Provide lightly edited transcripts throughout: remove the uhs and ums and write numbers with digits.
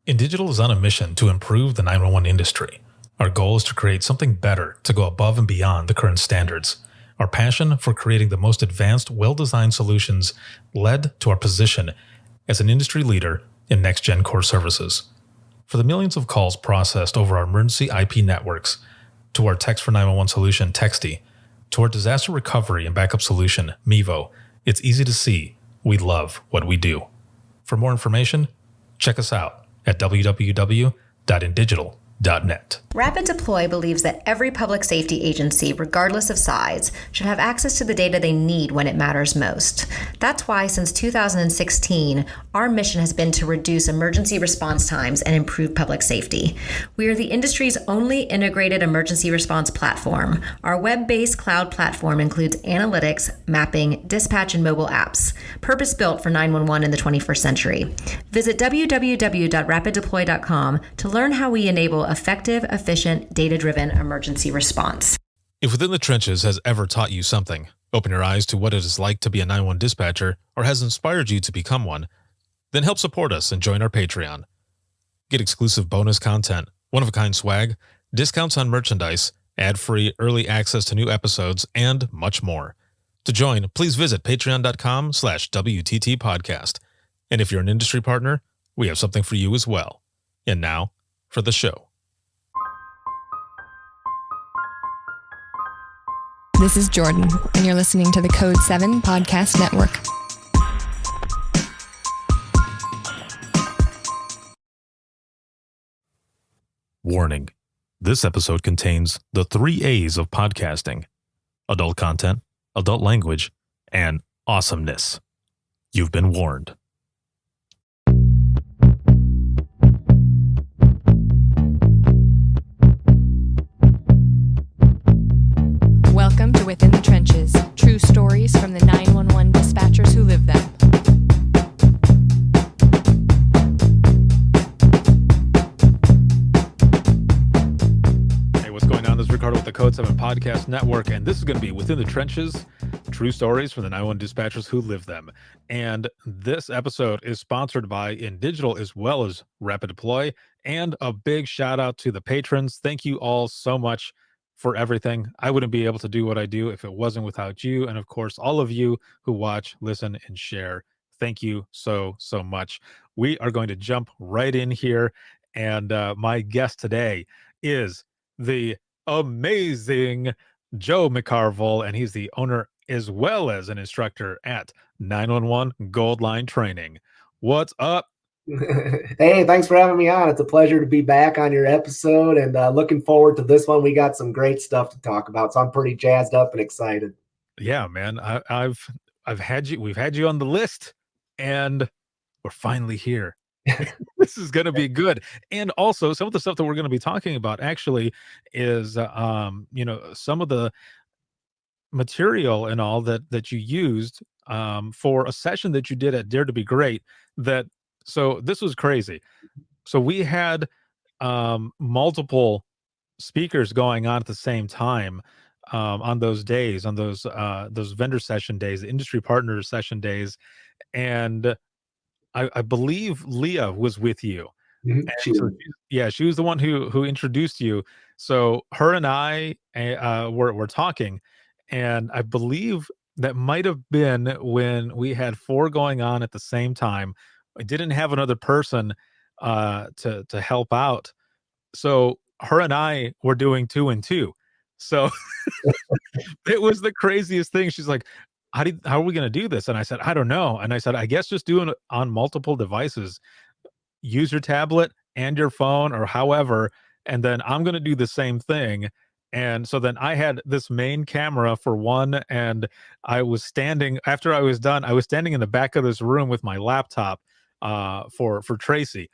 InDigital is on a mission to improve the 911 industry. Our goal is to create something better to go above and beyond the current standards. Our passion for creating the most advanced, well-designed solutions led to our position as an industry leader in next-gen core services. For the millions of calls processed over our emergency IP networks, to our Text for 911 solution, Texty, to our disaster recovery and backup solution, Mevo, it's easy to see we love what we do. For more information, check us out at www.indigital.net. Rapid Deploy believes that every public safety agency, regardless of size, should have access to the data they need when it matters most. That's why since 2016, our mission has been to reduce emergency response times and improve public safety. We are the industry's only integrated emergency response platform. Our web-based cloud platform includes analytics, mapping, dispatch, and mobile apps, purpose-built for 911 in the 21st century. Visit www.rapiddeploy.com to learn how we enable effective, efficient, data-driven emergency response. If Within the Trenches has ever taught you something, open your eyes to what it is like to be a 911 dispatcher, or has inspired you to become one, then help support us and join our Patreon. Get exclusive bonus content, one-of-a-kind swag, discounts on merchandise, ad-free early access to new episodes, and much more. To join, please visit patreon.com/WTT podcast. And if you're an industry partner, we have something for you as well. And now, for the show. This is Jordan, and you're listening to the Code 7 Podcast Network. Warning. This episode contains the 3 A's of podcasting: adult content, adult language, and awesomeness. You've been warned. Welcome to Within the Trenches, true stories from the 911 dispatchers who live them. Hey, what's going on? This is Ricardo with the Code 7 Podcast Network, and this is going to be Within the Trenches, true stories from the 911 dispatchers who live them. And this episode is sponsored by InDigital as well as Rapid Deploy, and a big shout out to the patrons. Thank you all so much for everything. I wouldn't be able to do what I do if it wasn't without you. And of course, all of you who watch, listen, and share. Thank you so much. We are going to jump right in here. And my guest today is the amazing Joe McCarville, and he's the owner as well as an instructor at 911 Gold Line Training. What's up? Hey, thanks for having me on. It's a pleasure to be back on your episode, and looking forward to this one. We got some great stuff to talk about, so I'm pretty jazzed up and excited. Yeah, man. We've had you on the list, and we're finally here. This is going to be good. And also, some of the stuff that we're going to be talking about actually is, some of the material and all that you used for a session that you did at Dare to Be Great. So this was crazy. So we had multiple speakers going on at the same time on those days, on those vendor session days, industry partner session days, and I believe Leah was with you. Mm-hmm. She was the one who introduced you. So her and I were talking, and I believe that might have been when we had 4 going on at the same time. I didn't have another person to help out, so her and I were doing 2 and 2. So it was the craziest thing. She's like, how are we going to do this? And I said, I don't know. And I said, I guess just do it on multiple devices. Use your tablet and your phone or however, and then I'm going to do the same thing. And so then I had this main camera for one, and I was standing, after I was done, I was standing in the back of this room with my laptop for Tracy.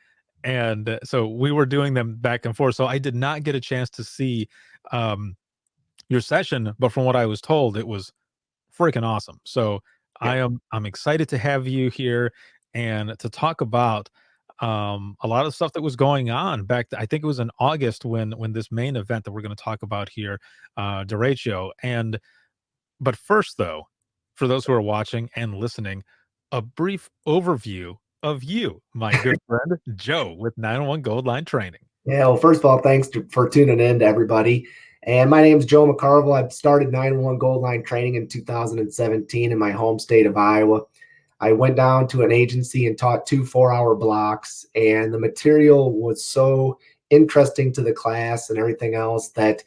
And so we were doing them back and forth. So I did not get a chance to see your session, but from what I was told, it was freaking awesome. So yeah. I'm excited to have you here and to talk about a lot of stuff that was going on I think it was in August when this main event that we're going to talk about here, DERECHO. But first though, for those who are watching and listening, a brief overview of you, my good friend Joe with 911 Gold Line Training. Yeah, well, first of all, thanks for tuning in to everybody. And my name is Joe McCarville. I've started 911 Gold Line Training in 2017 in my home state of Iowa. I went down to an agency and taught 2 4-hour blocks, and the material was so interesting to the class and everything else that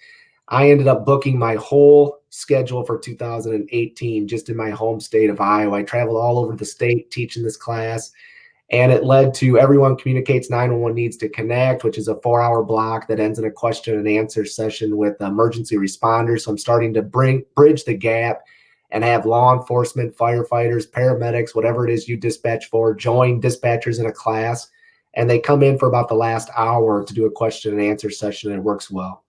I ended up booking my whole schedule for 2018 just in my home state of Iowa. I traveled all over the state teaching this class. And it led to Everyone Communicates 911 Needs to Connect, which is a 4-hour block that ends in a question and answer session with emergency responders. So I'm starting to bridge the gap and have law enforcement, firefighters, paramedics, whatever it is you dispatch for, join dispatchers in a class. And they come in for about the last hour to do a question and answer session, and it works well.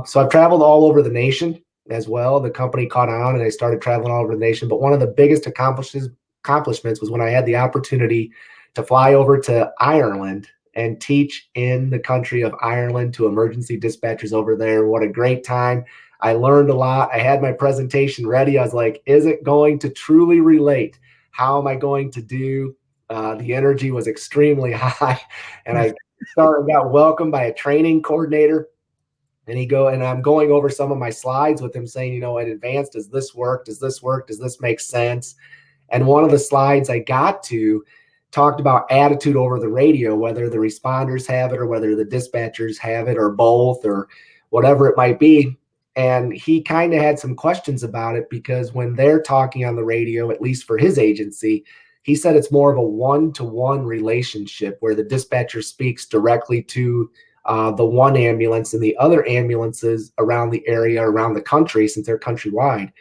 So I've traveled all over the nation as well. The company caught on and I started traveling all over the nation. But one of the biggest accomplishments was when I had the opportunity to fly over to Ireland and teach in the country of Ireland to emergency dispatchers over there. What a great time. I learned a lot. I had my presentation ready. I was like, is it going to truly relate? How am I going to do? The energy was extremely high. And I got welcomed by a training coordinator. And I'm going over some of my slides with him saying, in advance, does this work? Does this work? Does this make sense? And one of the slides I got to talked about attitude over the radio, whether the responders have it or whether the dispatchers have it or both or whatever it might be. And he kind of had some questions about it because when they're talking on the radio, at least for his agency, he said it's more of a one-to-one relationship where the dispatcher speaks directly to the one ambulance, and the other ambulances around the area, around the country, since they're countrywide,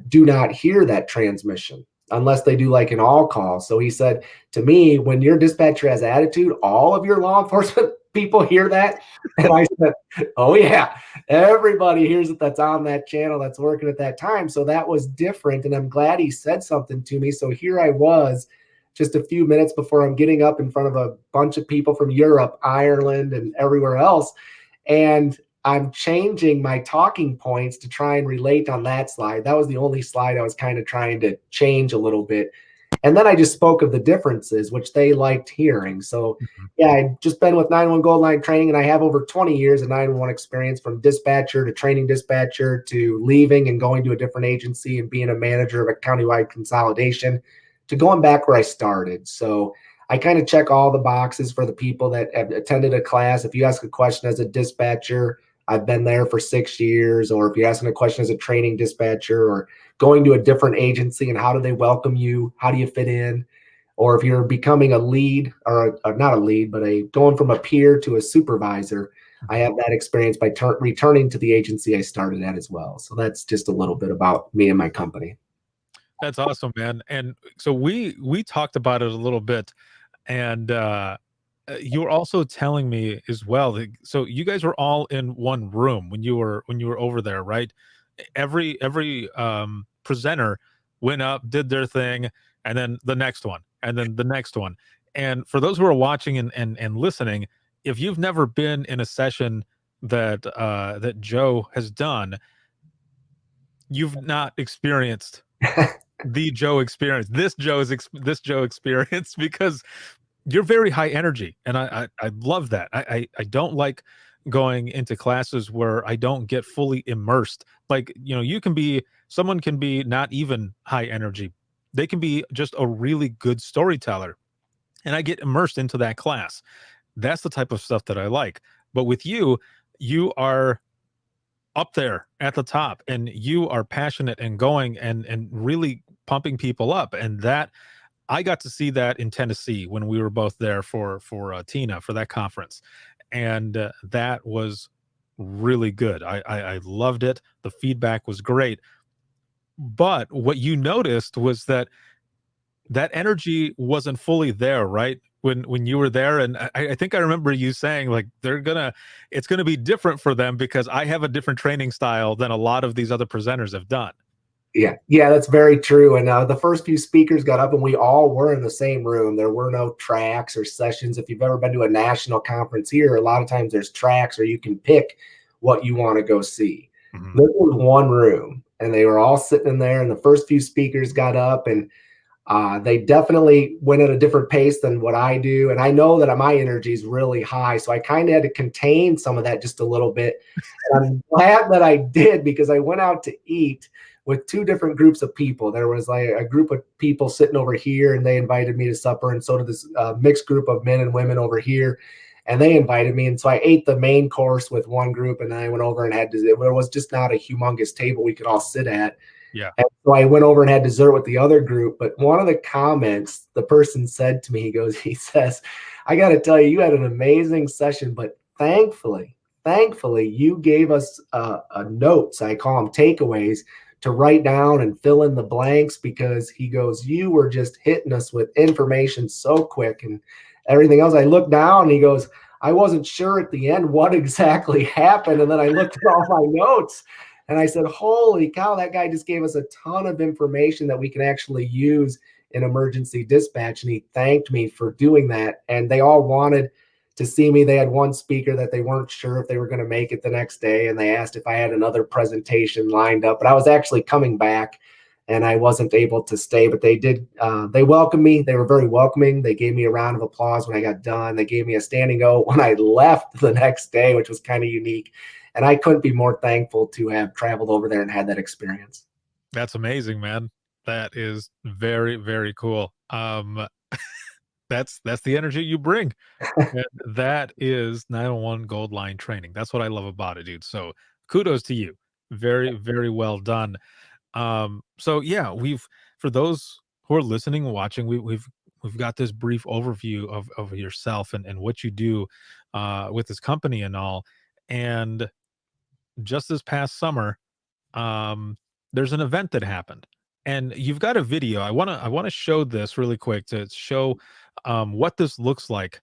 do not hear that transmission unless they do like an all call. So he said to me, when your dispatcher has attitude, all of your law enforcement people hear that. And I said, oh yeah, everybody hears it that's on that channel that's working at that time. So that was different. And I'm glad he said something to me. So here I was just a few minutes before I'm getting up in front of a bunch of people from Europe, Ireland, and everywhere else. And I'm changing my talking points to try and relate on that slide. That was the only slide I was kind of trying to change a little bit. And then I just spoke of the differences, which they liked hearing. So yeah, I've just been with 911 Gold Line Training, and I have over 20 years of 911 experience, from dispatcher to training dispatcher to leaving and going to a different agency and being a manager of a countywide consolidation to going back where I started. So I kind of check all the boxes for the people that have attended a class. If you ask a question as a dispatcher, I've been there for 6 years. Or if you're asking a question as a training dispatcher, or going to a different agency and how do they welcome you? How do you fit in? Or if you're becoming a lead, or not a lead, but going from a peer to a supervisor, I have that experience by returning to the agency I started at as well. So that's just a little bit about me and my company. That's awesome, man. And so we talked about it a little bit, and you were also telling me as well that, so you guys were all in one room when you were over there, right? Every presenter went up, did their thing, and then the next one, and then the next one. And for those who are watching and listening, if you've never been in a session that that Joe has done, you've not experienced the Joe experience, this Joe experience, because you're very high energy, and I love that. I don't like going into classes where I don't get fully immersed. Like, someone can be not even high energy. They can be just a really good storyteller, and I get immersed into that class. That's the type of stuff that I like. But with you, you are up there at the top, and you are passionate and going and really pumping people up. And that, I got to see that in Tennessee when we were both there for Tina, for that conference. And that was really good. I loved it. The feedback was great. But what you noticed was that energy wasn't fully there, right? When you were there. And I think I remember you saying, like, it's gonna be different for them because I have a different training style than a lot of these other presenters have done. Yeah, that's very true. And the first few speakers got up, and we all were in the same room. There were no tracks or sessions. If you've ever been to a national conference here, a lot of times there's tracks, or you can pick what you want to go see. This was one room, and they were all sitting in there. And the first few speakers got up, and They definitely went at a different pace than what I do. And I know that my energy is really high. So I kind of had to contain some of that just a little bit. And I'm glad that I did, because I went out to eat with two different groups of people. There was like a group of people sitting over here, and they invited me to supper. And so did this mixed group of men and women over here, and they invited me. And so I ate the main course with one group, and then I went over and had dessert. There was just not a humongous table we could all sit at. Yeah. And so I went over and had dessert with the other group. But one of the comments the person said to me, he says, I got to tell you, you had an amazing session, but thankfully, you gave us notes. I call them takeaways, to write down and fill in the blanks, because he goes, you were just hitting us with information so quick and everything else. I looked down and he goes, I wasn't sure at the end what exactly happened. And then I looked at all my notes and I said, holy cow, that guy just gave us a ton of information that we can actually use in emergency dispatch. And he thanked me for doing that. And they all wanted to see me. They had one speaker that they weren't sure if they were going to make it the next day, and they asked if I had another presentation lined up. But I was actually coming back, and I wasn't able to stay. But they did. They welcomed me. They were very welcoming. They gave me a round of applause when I got done. They gave me a standing O when I left the next day, which was kind of unique. And I couldn't be more thankful to have traveled over there and had that experience. That's amazing, man. That is very, very cool. That's the energy you bring. And that is 911 Gold Line training. That's what I love about it, dude. So kudos to you. Very, very well done. So yeah, for those who are listening, watching, we've got this brief overview of yourself and what you do with this company and all. And just this past summer, there's an event that happened, and you've got a video. I want to show this really quick to show what this looks like,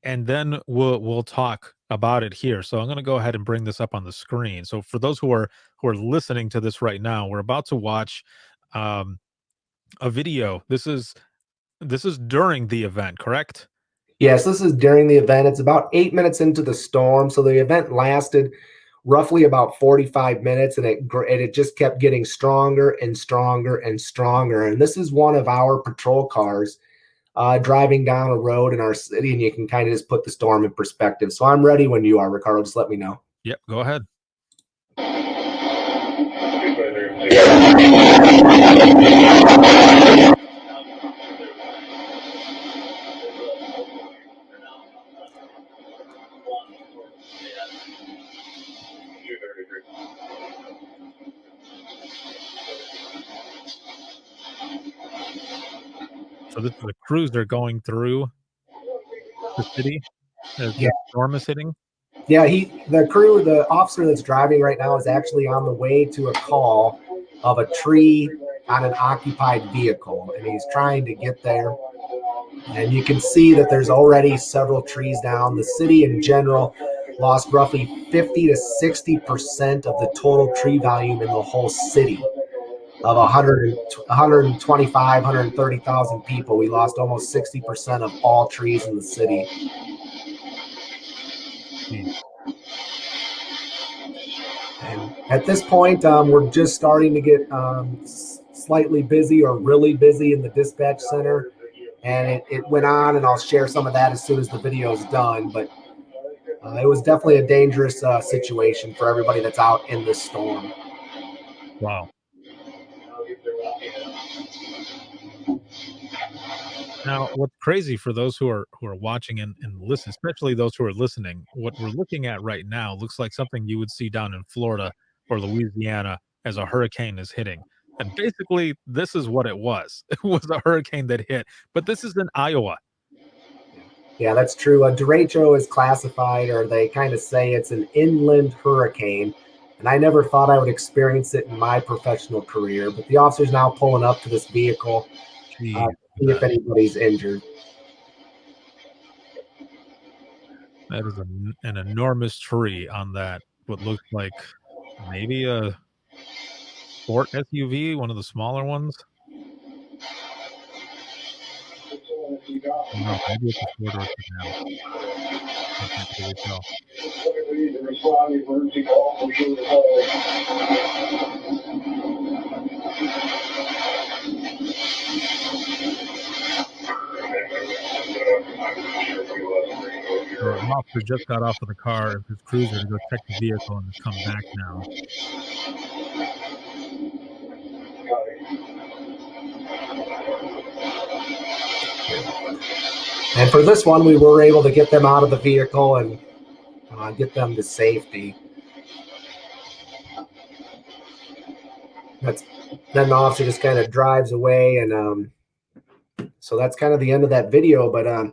and then we'll talk about it here. So I'm going to go ahead and bring this up on the screen. So for those who are listening to this right now, we're about to watch a video. This is during the event, correct? Yes, this is during the event. It's about 8 minutes into the storm. So the event lasted roughly about 45 minutes, and it just kept getting stronger and stronger and stronger. And this is one of our patrol cars driving down a road in our city, and you can kind of just put the storm in perspective. So I'm ready when you are, Ricardo. Just let me know. Yep, go ahead. So this is a cruiser going through the city as the storm is hitting. Yeah, the officer that's driving right now is actually on the way to a call of a tree on an occupied vehicle, and he's trying to get there. And you can see that there's already several trees down. The city in general lost roughly 50 to 60% of the total tree volume in the whole city. Of 125, 130,000 people, we lost almost 60% of all trees in the city. And at this point, we're just starting to get slightly busy or really busy in the dispatch center. And it went on, and I'll share some of that as soon as the video is done. But it was definitely a dangerous situation for everybody that's out in this storm. Wow. Now, what's crazy for those who are watching and listen, especially those who are listening, what we're looking at right now looks like something you would see down in Florida or Louisiana as a hurricane is hitting. And basically, this is what it was. It was a hurricane that hit, but this is in Iowa. Yeah, that's true. DERECHO is classified, or they kind of say it's an inland hurricane. And I never thought I would experience it in my professional career. But the officer's now pulling up to this vehicle to see if anybody's injured. That is an enormous tree on that, what looks like maybe a sport SUV, one of the smaller ones. No, maybe it's a Ford or a sedan. I can't really tell. So an officer just got off of the car of his cruiser to go check the vehicle and has come back now. And for this one, we were able to get them out of the vehicle and get them to safety. Then the officer just kind of drives away, and so that's kind of the end of that video. But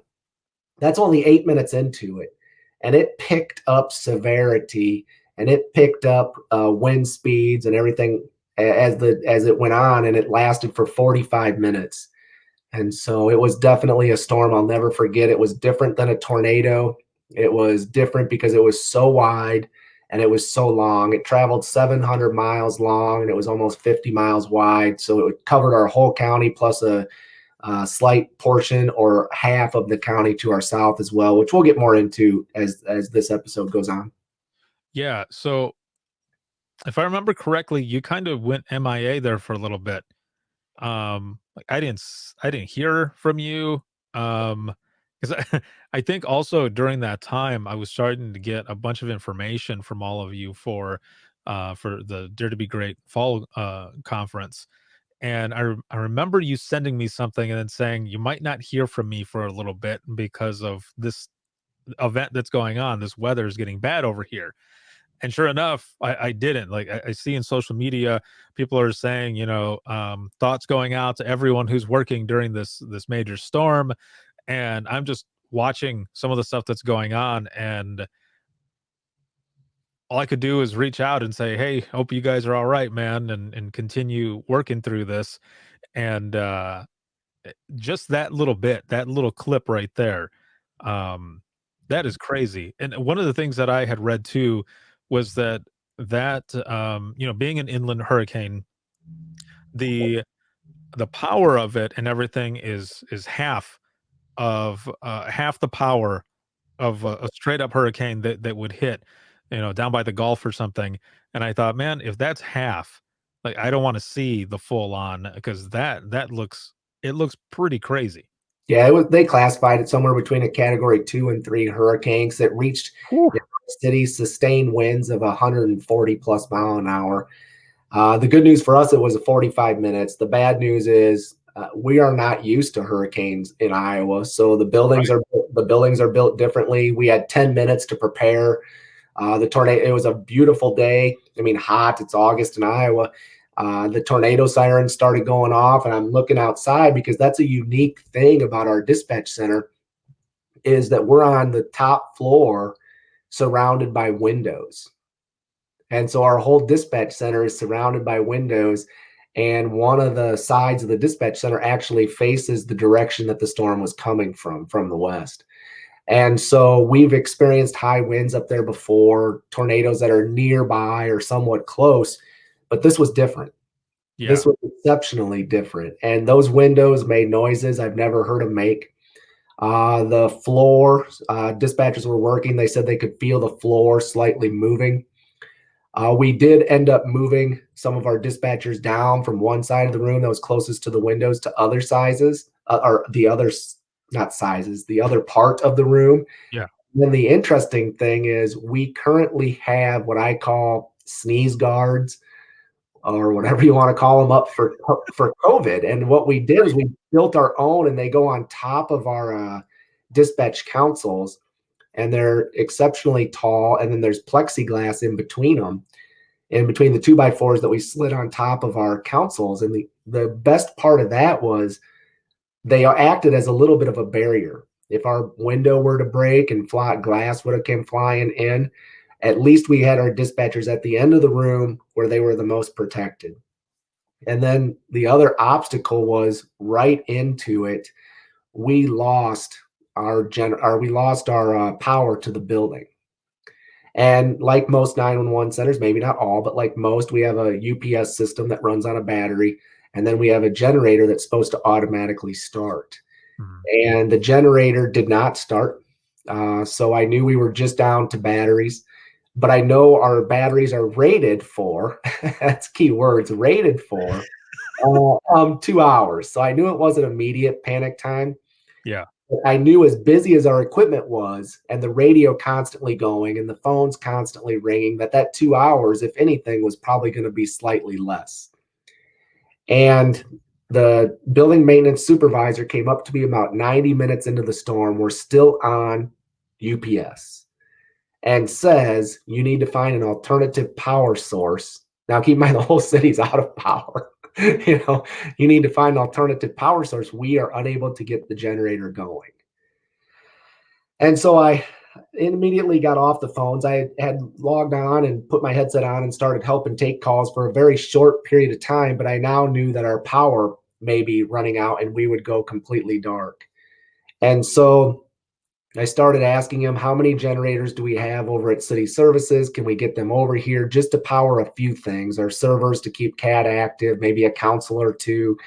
that's only 8 minutes into it, and it picked up severity, and it picked up wind speeds and everything as it went on, and it lasted for 45 minutes. And so it was definitely a storm I'll never forget. It was different than a tornado. It was different because it was so wide and it was so long. It traveled 700 miles long and it was almost 50 miles wide. So it covered our whole county plus a slight portion or half of the county to our south as well, which we'll get more into as this episode goes on. Yeah. So if I remember correctly, you kind of went MIA there for a little bit. Like I didn't hear from you. Because I think also during that time I was starting to get a bunch of information from all of you for the Dare to Be Great fall conference. And I remember you sending me something and then saying you might not hear from me for a little bit because of this event that's going on. This weather is getting bad over here. And sure enough, I didn't. Like I see in social media, people are saying, thoughts going out to everyone who's working during this major storm, and I'm just watching some of the stuff that's going on, and all I could do is reach out and say, "Hey, hope you guys are all right, man," and continue working through this. And just that little bit, that little clip right there, that is crazy. And one of the things that I had read too was that being an inland hurricane, the power of it and everything is half the power of a straight up hurricane that would hit, down by the Gulf or something. And I thought, man, if that's half, like I don't want to see the full on because that looks pretty crazy. Yeah, they classified it somewhere between a category 2 and 3 hurricanes that reached cities sustained winds of 140 plus mile an hour. The good news for us, it was a 45 minutes. The bad news is we are not used to hurricanes in Iowa, so the buildings are built differently. We had 10 minutes to prepare. The tornado. It was a beautiful day. I mean, hot. It's August in Iowa. The tornado sirens started going off, and I'm looking outside because that's a unique thing about our dispatch center is that we're on the top floor surrounded by windows. And so our whole dispatch center is surrounded by windows, and one of the sides of the dispatch center actually faces the direction that the storm was coming from the west. And so we've experienced high winds up there before, tornadoes that are nearby or somewhat close, but this was different. Yeah. This was exceptionally different. And those windows made noises I've never heard them make. The floor, dispatchers were working. They said they could feel the floor slightly moving. We did end up moving some of our dispatchers down from one side of the room that was closest to the windows to other sizes, or the others, not sizes, the other part of the room. Yeah. And then the interesting thing is we currently have what I call sneeze guards, or whatever you want to call them, up for COVID. And what we did is we built our own, and they go on top of our dispatch consoles, and they're exceptionally tall. And then there's plexiglass in between them, in between the 2x4s that we slid on top of our consoles. And the best part of that was they acted as a little bit of a barrier. If our window were to break and glass would have come flying in, at least we had our dispatchers at the end of the room where they were the most protected. And then the other obstacle was right into it. We lost our power to the building. And like most 911 centers, maybe not all, but like most, we have a UPS system that runs on a battery. And then we have a generator that's supposed to automatically start. Mm-hmm. And the generator did not start. So I knew we were just down to batteries. But I know our batteries are rated for, that's key words, rated for 2 hours. So I knew it wasn't immediate panic time. Yeah. I knew as busy as our equipment was and the radio constantly going and the phones constantly ringing, that 2 hours, if anything, was probably going to be slightly less. And the building maintenance supervisor came up to me about 90 minutes into the storm. We're still on UPS and says, you need to find an alternative power source. Now, keep in mind, the whole city's out of power. You need to find an alternative power source. We are unable to get the generator going. And so I immediately got off the phones. I had logged on and put my headset on and started helping take calls for a very short period of time. But I now knew that our power may be running out and we would go completely dark. And so I started asking him, how many generators do we have over at City Services? Can we get them over here just to power a few things, our servers to keep CAD active, maybe a console or two.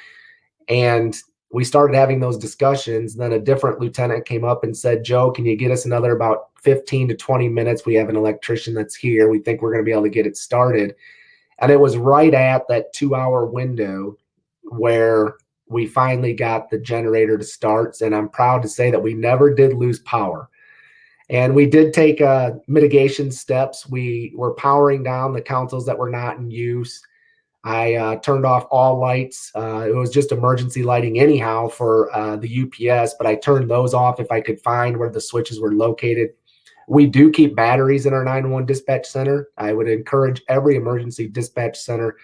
And we started having those discussions. Then a different lieutenant came up and said, Joe, can you get us another about 15 to 20 minutes? We have an electrician that's here. We think we're going to be able to get it started. And it was right at that 2-hour window where we finally got the generator to start. And I'm proud to say that we never did lose power. And we did take mitigation steps. We were powering down the consoles that were not in use. I turned off all lights. It was just emergency lighting anyhow for the UPS, but I turned those off if I could find where the switches were located. We do keep batteries in our 911 dispatch center. I would encourage every emergency dispatch center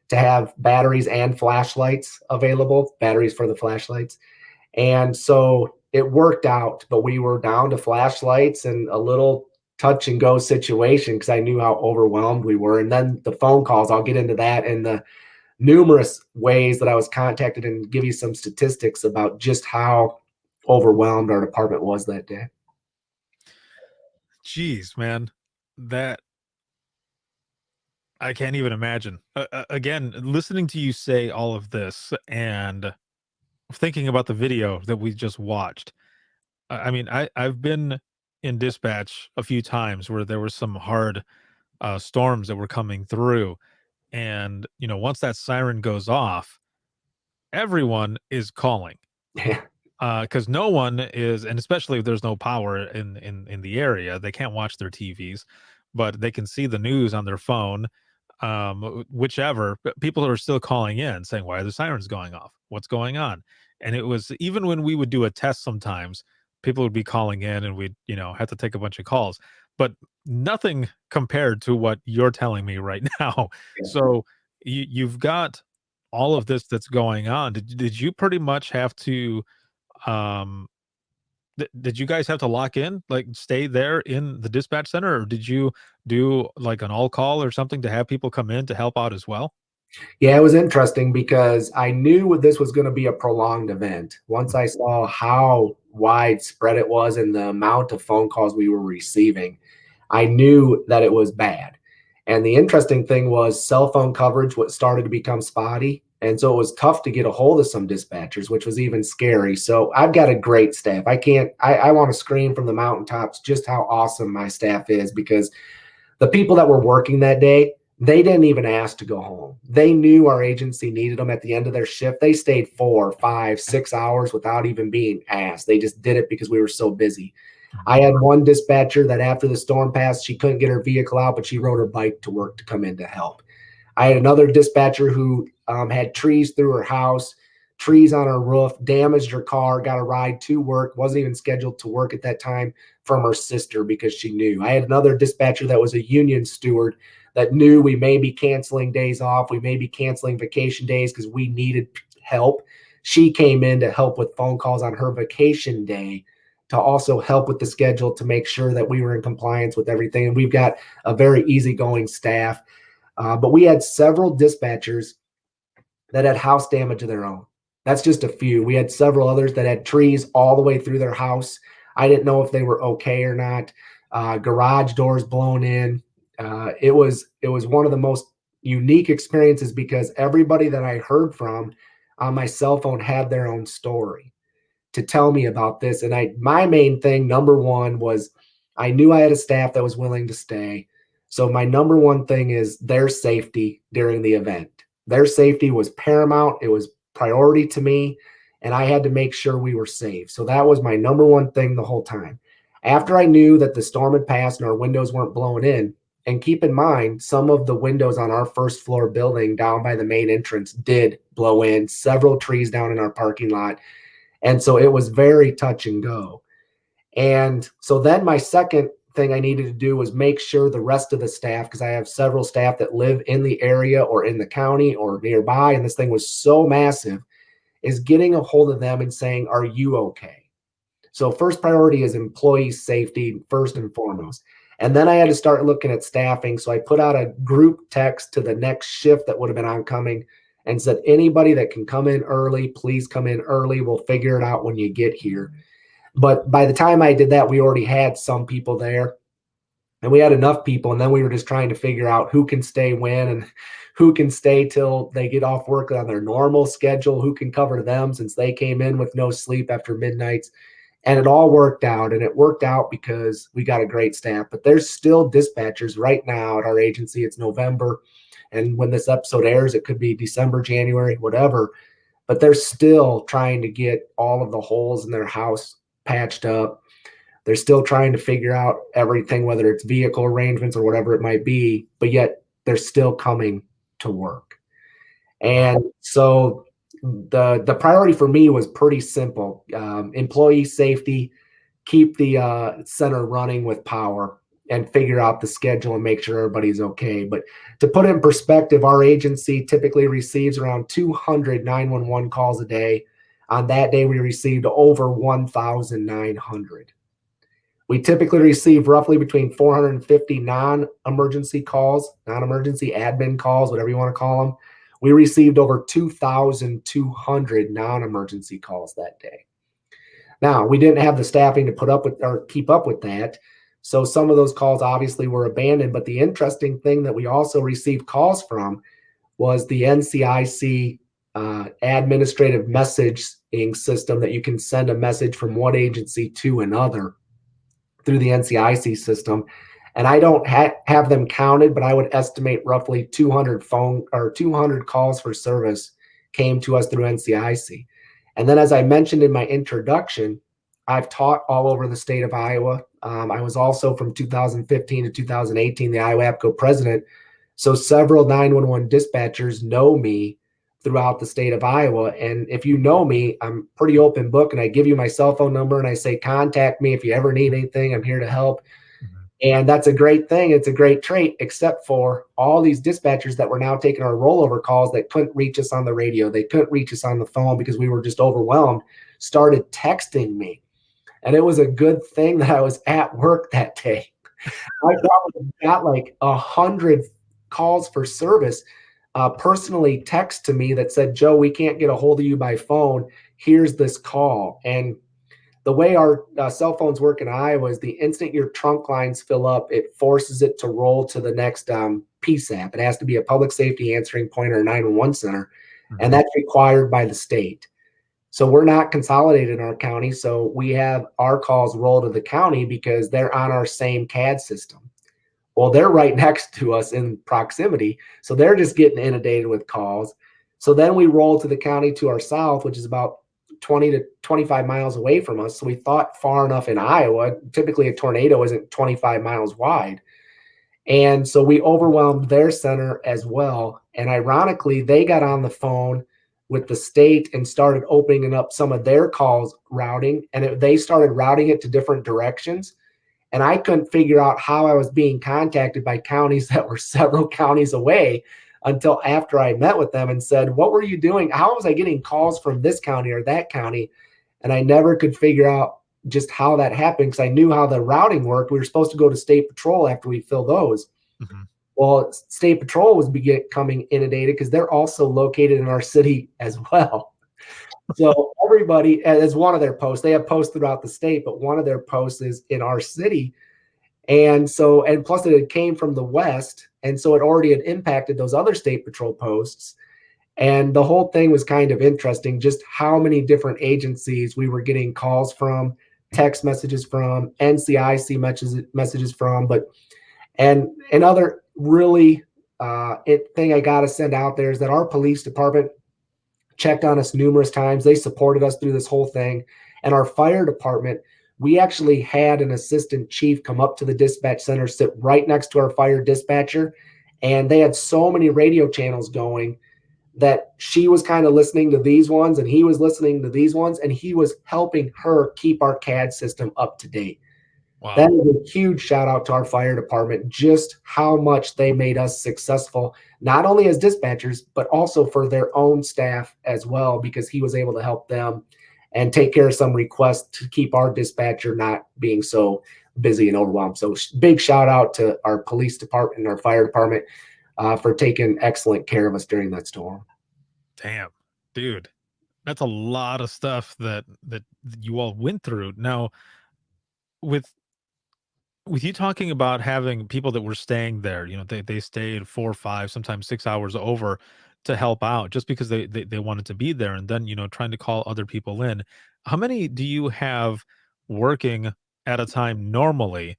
to have batteries and flashlights available, batteries for the flashlights. And so it worked out, but we were down to flashlights and a little touch and go situation because I knew how overwhelmed we were. And then the phone calls, I'll get into that, and the numerous ways that I was contacted and give you some statistics about just how overwhelmed our department was that day. Jeez, man, that I can't even imagine. Again, listening to you say all of this and thinking about the video that we just watched. I mean, I've been in dispatch a few times where there were some hard storms that were coming through, and once that siren goes off, everyone is calling Yeah. because no one is, and especially if there's no power in the area, they can't watch their TVs, but they can see the news on their phone. Whichever, but people are still calling in saying, why are the sirens going off? What's going on? And it was, even when we would do a test, sometimes people would be calling in and we'd, have to take a bunch of calls, but nothing compared to what you're telling me right now. So you've got all of this that's going on. Did you pretty much have to, um, did you guys have to lock in, like stay there in the dispatch center, or did you do like an all call or something to have people come in to help out as well? Yeah, it was interesting because I knew this was going to be a prolonged event. Once I saw how widespread it was and the amount of phone calls we were receiving, I knew that it was bad. And the interesting thing was cell phone coverage started to become spotty. And so it was tough to get a hold of some dispatchers, which was even scary. So I've got a great staff. I want to scream from the mountaintops just how awesome my staff is, because the people that were working that day, they didn't even ask to go home. They knew our agency needed them at the end of their shift. They stayed 4, 5, 6 hours without even being asked. They just did it because we were so busy. I had one dispatcher that after the storm passed, she couldn't get her vehicle out, but she rode her bike to work to come in to help. I had another dispatcher who had trees through her house, trees on her roof, damaged her car, got a ride to work, wasn't even scheduled to work at that time, from her sister because she knew. I had another dispatcher that was a union steward that knew we may be canceling days off, we may be canceling vacation days because we needed help. She came in to help with phone calls on her vacation day to also help with the schedule to make sure that we were in compliance with everything. And we've got a very easygoing staff. But we had several dispatchers that had house damage of their own. That's just a few. We had several others that had trees all the way through their house. I didn't know if they were okay or not. Garage doors blown in. It was one of the most unique experiences because everybody that I heard from on my cell phone had their own story to tell me about this. And my main thing, number one, was I knew I had a staff that was willing to stay. So my number one thing is their safety during the event. Their safety was paramount. It was priority to me. and I had to make sure we were safe. So that was my number one thing the whole time. After I knew that the storm had passed and our windows weren't blowing in, and keep in mind, some of the windows on our first floor building down by the main entrance did blow in, several trees down in our parking lot. And so it was very touch and go. And so then my second thing I needed to do was make sure the rest of the staff, because I have several staff that live in the area or in the county or nearby, and this thing was so massive, is getting a hold of them and saying, are you okay? So first priority is employee safety first and foremost. And then I had to start looking at staffing. So I put out a group text to the next shift that would have been oncoming and said, anybody that can come in early, please come in early. We'll figure it out when you get here. But by the time I did that, we already had some people there, and we had enough people. And then we were just trying to figure out who can stay when and who can stay till they get off work on their normal schedule, who can cover them since they came in with no sleep after midnights. And it all worked out, and it worked out because we got a great staff. But there's still dispatchers right now at our agency. It's November, and when this episode airs, it could be December, January, whatever. But they're still trying to get all of the holes in their house patched up. They're still trying to figure out everything, whether it's vehicle arrangements or whatever it might be, but yet they're still coming to work. And so the priority for me was pretty simple. Employee safety, keep the center running with power, and figure out the schedule and make sure everybody's okay. But to put it in perspective, our agency typically receives around 200 911 calls a day. On that day, we received over 1,900. We typically receive roughly between 450 non-emergency calls, non-emergency admin calls, whatever you want to call them. We received over 2,200 non-emergency calls that day. Now, we didn't have the staffing to put up with or keep up with that. So some of those calls obviously were abandoned. But the interesting thing that we also received calls from was the NCIC administrative messaging system, that you can send a message from one agency to another through the NCIC system. And I don't have them counted, but I would estimate roughly 200 calls for service came to us through NCIC. And then, as I mentioned in my introduction, I've taught all over the state of Iowa. I was also from 2015 to 2018 the Iowa APCO president. So several 911 dispatchers know me throughout the state of Iowa. And if you know me, I'm pretty open book, and I give you my cell phone number and I say, contact me if you ever need anything. I'm here to help. And that's a great thing. It's a great trait, except for all these dispatchers that were now taking our rollover calls that couldn't reach us on the radio. They couldn't reach us on the phone because we were just overwhelmed, started texting me. And it was a good thing that I was at work that day. I probably got like 100 calls for service personally text to me that said, Joe, we can't get a hold of you by phone. Here's this call. And the way our cell phones work in Iowa is the instant your trunk lines fill up, it forces it to roll to the next PSAP. It has to be a public safety answering point or a 911 center. And that's required by the state. So we're not consolidated in our county. So we have our calls roll to the county because they're on our same CAD system. Well, they're right next to us in proximity. So they're just getting inundated with calls. So then we roll to the county to our south, which is about 20 to 25 miles away from us. So we thought far enough in Iowa. Typically a tornado isn't 25 miles wide. And so we overwhelmed their center as well. And ironically, they got on the phone with the state and started opening up some of their calls routing. And they started routing it to different directions. And I couldn't figure out how I was being contacted by counties that were several counties away until after I met with them and said, what were you doing? How was I getting calls from this county or that county? And I never could figure out just how that happened, because I knew how the routing worked. We were supposed to go to State Patrol after we filled those. Well, State Patrol was becoming inundated because they're also located in our city as well. So everybody, as one of their posts, they have posts throughout the state, but one of their posts is in our city. And so, and plus it came from the west. And so it already had impacted those other State Patrol posts. And the whole thing was kind of interesting, just how many different agencies we were getting calls from, text messages from, NCIC messages from, and another really thing I got to send out there is that our police department checked on us numerous times. They supported us through this whole thing. And our fire department, we actually had an assistant chief come up to the dispatch center, sit right next to our fire dispatcher. And they had so many radio channels going that she was kind of listening to these ones and he was listening to these ones, and he was helping her keep our CAD system up to date. That Wow. is a huge shout out to our fire department, just how much they made us successful, not only as dispatchers, but also for their own staff as well, because he was able to help them and take care of some requests to keep our dispatcher not being so busy and overwhelmed. So big shout out to our police department and our fire department for taking excellent care of us during that storm. Damn, dude, that's a lot of stuff that you all went through. Now, with you talking about having people that were staying there, they stayed 4, 5, sometimes 6 hours over to help out just because they wanted to be there, and then trying to call other people in. How many do you have working at a time normally,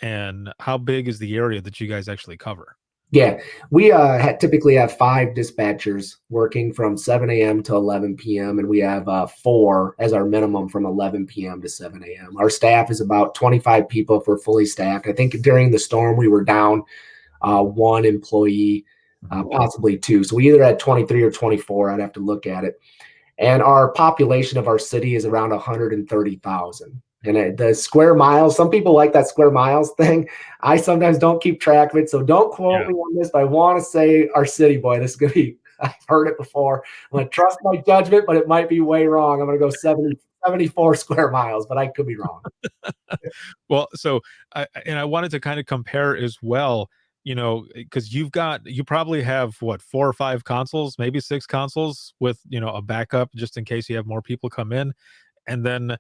and how big is the area that you guys actually cover? Yeah, we typically have 5 dispatchers working from 7 a.m. to 11 p.m. and we have 4 as our minimum from 11 p.m. to 7 a.m. Our staff is about 25 people if we're fully staffed. I think during the storm we were down 1 employee, possibly 2. So we either had 23 or 24. I'd have to look at it. And our population of our city is around 130,000. And the square miles, some people like that square miles thing. I sometimes don't keep track of it, so don't quote Yeah. me on this, but I want to say our city boy. This is going to be, I've heard it before. I'm going to trust my judgment, but it might be way wrong. I'm going to go 74 square miles, but I could be wrong. Well, so I wanted to kind of compare as well, because you probably have what, 4 or 5 consoles, maybe 6 consoles with a backup just in case you have more people come in, and then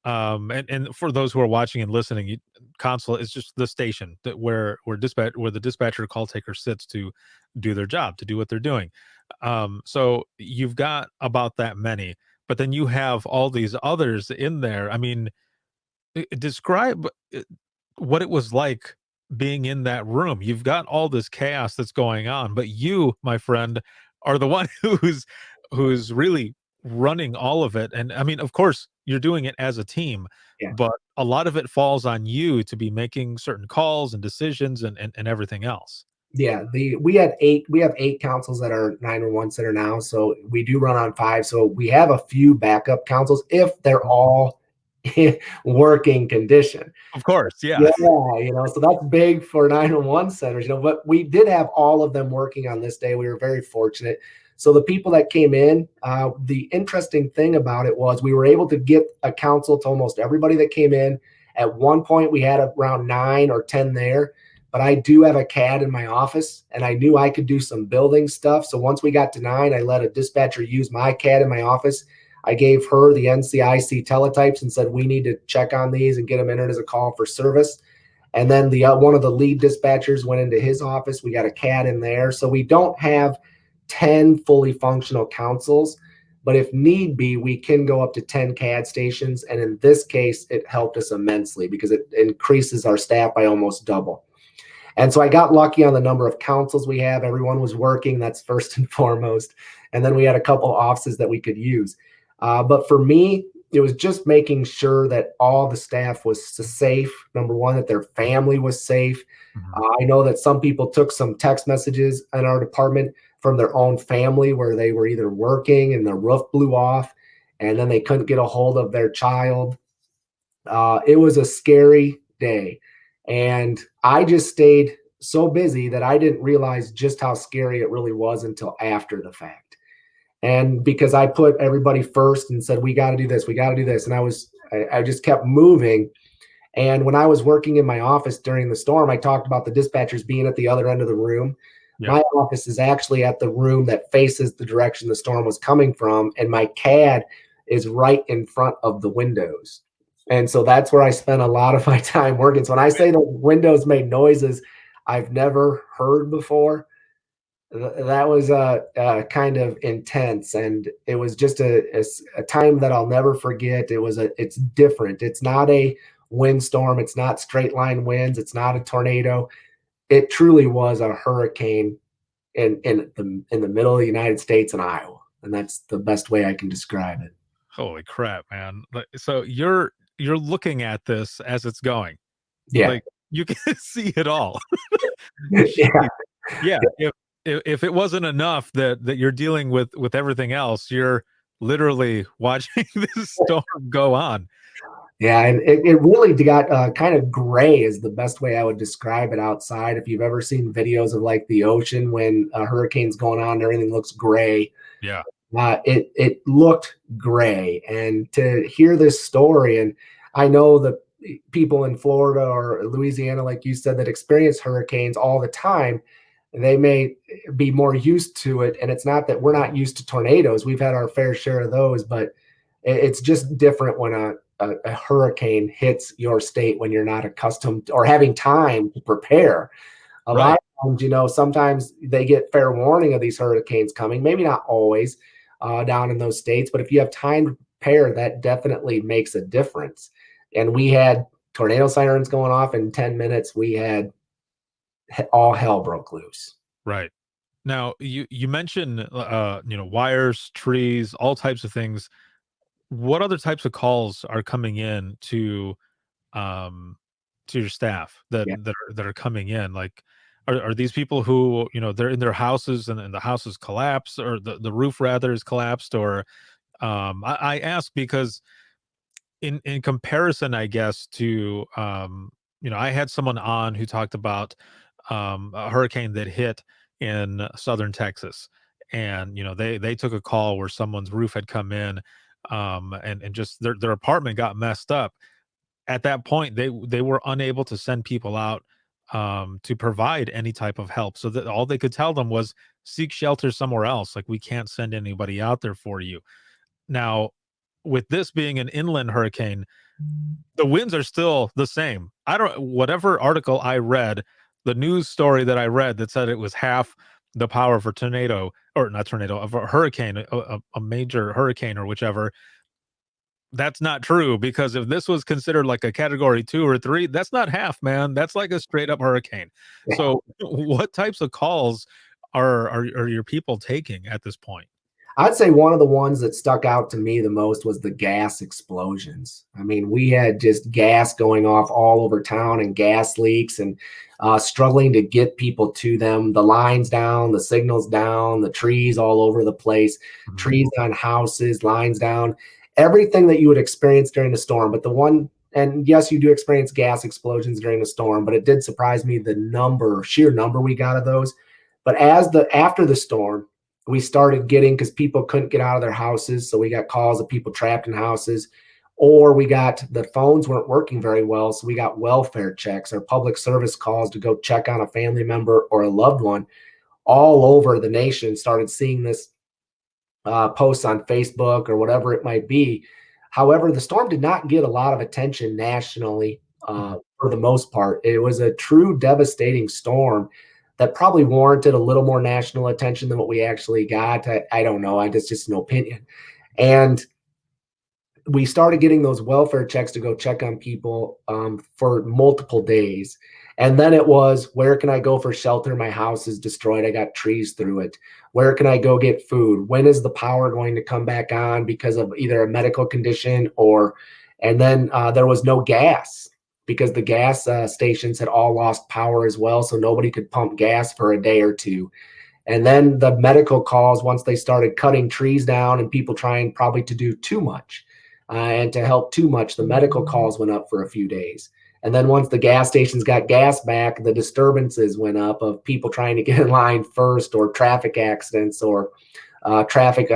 and for those who are watching and listening, console is just the station that where the dispatcher call taker sits to do their job, to do what they're doing. So you've got about that many, but then you have all these others in there. I mean, describe what it was like being in that room. You've got all this chaos that's going on, but you, my friend, are the one who's really running all of it. And I mean, of course, you're doing it as a team, Yeah. but a lot of it falls on you to be making certain calls and decisions and everything else. Yeah, we have 8 councils at our 911 center now, so we do run on 5. So we have a few backup councils if they're all in working condition. Of course, Yeah, yeah. so that's big for 911 centers, but we did have all of them working on this day. We were very fortunate. So the people that came in, the interesting thing about it was we were able to get a council to almost everybody that came in. At one point, we had around 9 or 10 there, but I do have a CAD in my office, and I knew I could do some building stuff. So once we got to 9, I let a dispatcher use my CAD in my office. I gave her the NCIC teletypes and said, we need to check on these and get them entered as a call for service. And then one of the lead dispatchers went into his office. We got a CAD in there. So we don't have 10 fully functional councils, but if need be, we can go up to 10 CAD stations. And in this case, it helped us immensely because it increases our staff by almost double. And so I got lucky on the number of councils we have. Everyone was working. That's first and foremost. And then we had a couple offices that we could use. But for me, it was just making sure that all the staff was safe. Number one, that their family was safe. I know that some people took some text messages in our department from their own family where they were either working and the roof blew off and then they couldn't get a hold of their child. It was a scary day. And I just stayed so busy that I didn't realize just how scary it really was until after the fact. And because I put everybody first and said, we got to do this, we got to do this. And I just kept moving. And when I was working in my office during the storm, I talked about the dispatchers being at the other end of the room. Yep. My office is actually at the room that faces the direction the storm was coming from. And my CAD is right in front of the windows. And so that's where I spent a lot of my time working. So when I say the windows made noises I've never heard before, that was kind of intense. And it was just a time that I'll never forget. It's different. It's not a windstorm. It's not straight line winds. It's not a tornado. It truly was a hurricane in the middle of the United States and Iowa. And that's the best way I can describe it. Holy crap, man. So you're looking at this as it's going. Yeah. Like, you can see it all. Yeah. Jeez. Yeah, if it wasn't enough that you're dealing with everything else, you're literally watching this storm go on. Yeah, and it really got kind of gray is the best way I would describe it outside. If you've ever seen videos of like the ocean when a hurricane's going on, everything looks gray. Yeah. It looked gray, and to hear this story, and I know the people in Florida or Louisiana, like you said, that experience hurricanes all the time, they may be more used to it. And it's not that we're not used to tornadoes; we've had our fair share of those, but it's just different when a hurricane hits your state when you're not accustomed or having time to prepare. A lot Right. of times, sometimes they get fair warning of these hurricanes coming, maybe not always down in those states, but if you have time to prepare, that definitely makes a difference. And we had tornado sirens going off in 10 minutes. We had all hell broke loose. Right. Now, you mentioned wires, trees, all types of things. What other types of calls are coming in um to your staff Yeah. that are coming in? Like, are these people who, they're in their houses and the houses collapse, or the roof rather is collapsed, or I ask because in comparison, I guess, to I had someone on who talked about a hurricane that hit in southern Texas, and they took a call where someone's roof had come in, and just their apartment got messed up. At that point, they were unable to send people out to provide any type of help, so that all they could tell them was seek shelter somewhere else. Like, we can't send anybody out there for you. Now, with this being an inland hurricane, the winds are still the same. I don't Whatever article I read, the news story that I read that said it was half the power of a tornado, or not tornado, of a hurricane, a major hurricane or whichever. That's not true, because if this was considered like a category 2 or 3, that's not half, man. That's like a straight up hurricane. So what types of calls are your people taking at this point? I'd say one of the ones that stuck out to me the most was the gas explosions. I mean, we had just gas going off all over town and gas leaks, and struggling to get people to them. The lines down, the signals down, the trees all over the place, Mhm. trees on houses, lines down, everything that you would experience during the storm. But the one, and yes, you do experience gas explosions during the storm, but it did surprise me the sheer number we got of those. But after the storm, we started getting, because people couldn't get out of their houses, so we got calls of people trapped in houses, or we got the phones weren't working very well, so we got welfare checks or public service calls to go check on a family member or a loved one. All over the nation started seeing this posts on Facebook or whatever it might be. However, the storm did not get a lot of attention nationally Mhm. for the most part. It was a true devastating storm that probably warranted a little more national attention than what we actually got. I don't know. It's just an opinion. And we started getting those welfare checks to go check on people for multiple days. And then it was, where can I go for shelter? My house is destroyed. I got trees through it. Where can I go get food? When is the power going to come back on because of either a medical condition or, and then there was no gas because the gas stations had all lost power as well. So nobody could pump gas for a day or two. And then the medical calls, once they started cutting trees down and people trying probably to do too much and to help too much, the medical calls went up for a few days. And then once the gas stations got gas back, the disturbances went up of people trying to get in line first, or traffic accidents, or traffic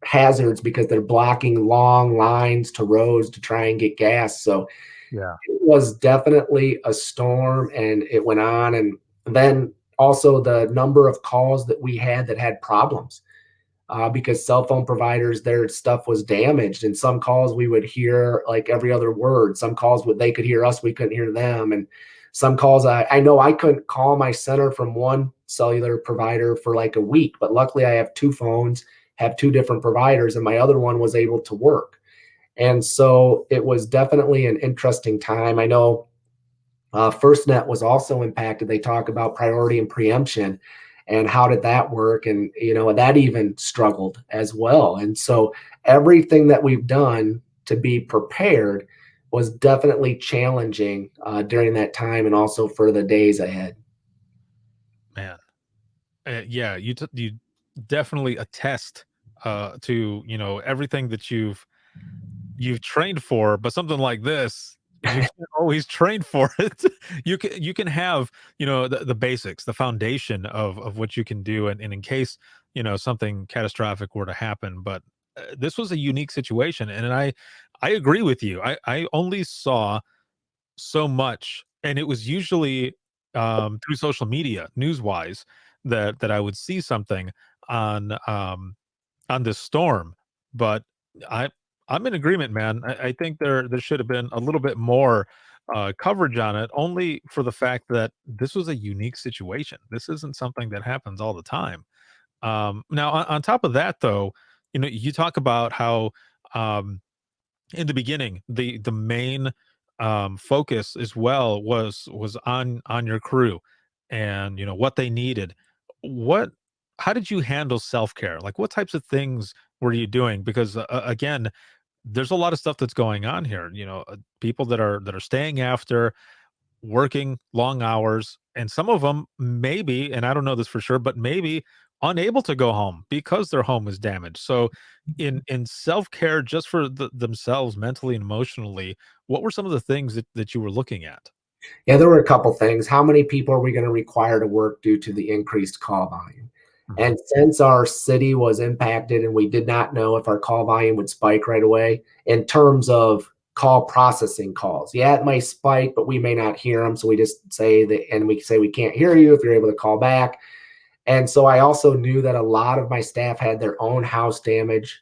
hazards because they're blocking long lines to roads to try and get gas. So Yeah. it was definitely a storm, and it went on. And then also the number of calls that we had that had problems because cell phone providers, their stuff was damaged. And some calls we would hear like every other word. Some calls they could hear us, we couldn't hear them. And some calls I know I couldn't call my center from one cellular provider for like a week, but luckily I have two phones, have two different providers, and my other one was able to work. And so it was definitely an interesting time. I know FirstNet was also impacted. They talk about priority and preemption. and how did that work? And, that even struggled as well. And so everything that we've done to be prepared was definitely challenging during that time and also for the days ahead. Man. Yeah, you definitely attest to everything that you've trained for, but something like this, you can't always train for it. You can have, the basics, the foundation of what you can do, and in case, something catastrophic were to happen. But this was a unique situation, and I agree with you. I only saw so much, and it was usually through social media, news wise, that I would see something on on this storm. But I I'm in agreement, man. I think there should have been a little bit more coverage on it, only for the fact that this was a unique situation. This isn't something that happens all the time. Now, on top of that, though, you talk about how um, in the beginning, the main focus as well was on your crew, and what they needed. What How did you handle self-care? Like, what types of things were you doing? Because again, there's a lot of stuff that's going on here. People that are staying after, working long hours, and some of them maybe, and I don't know this for sure, but maybe unable to go home because their home was damaged. So in self-care, just for themselves, mentally and emotionally, what were some of the things that you were looking at? Yeah, there were a couple things. How many people are we going to require to work due to the increased call volume? Mhm. And since our city was impacted and we did not know if our call volume would spike right away in terms of call processing calls. Yeah, it might spike, but we may not hear them. So we just say that, and we say we can't hear you if you're able to call back. And so I also knew that a lot of my staff had their own house damage,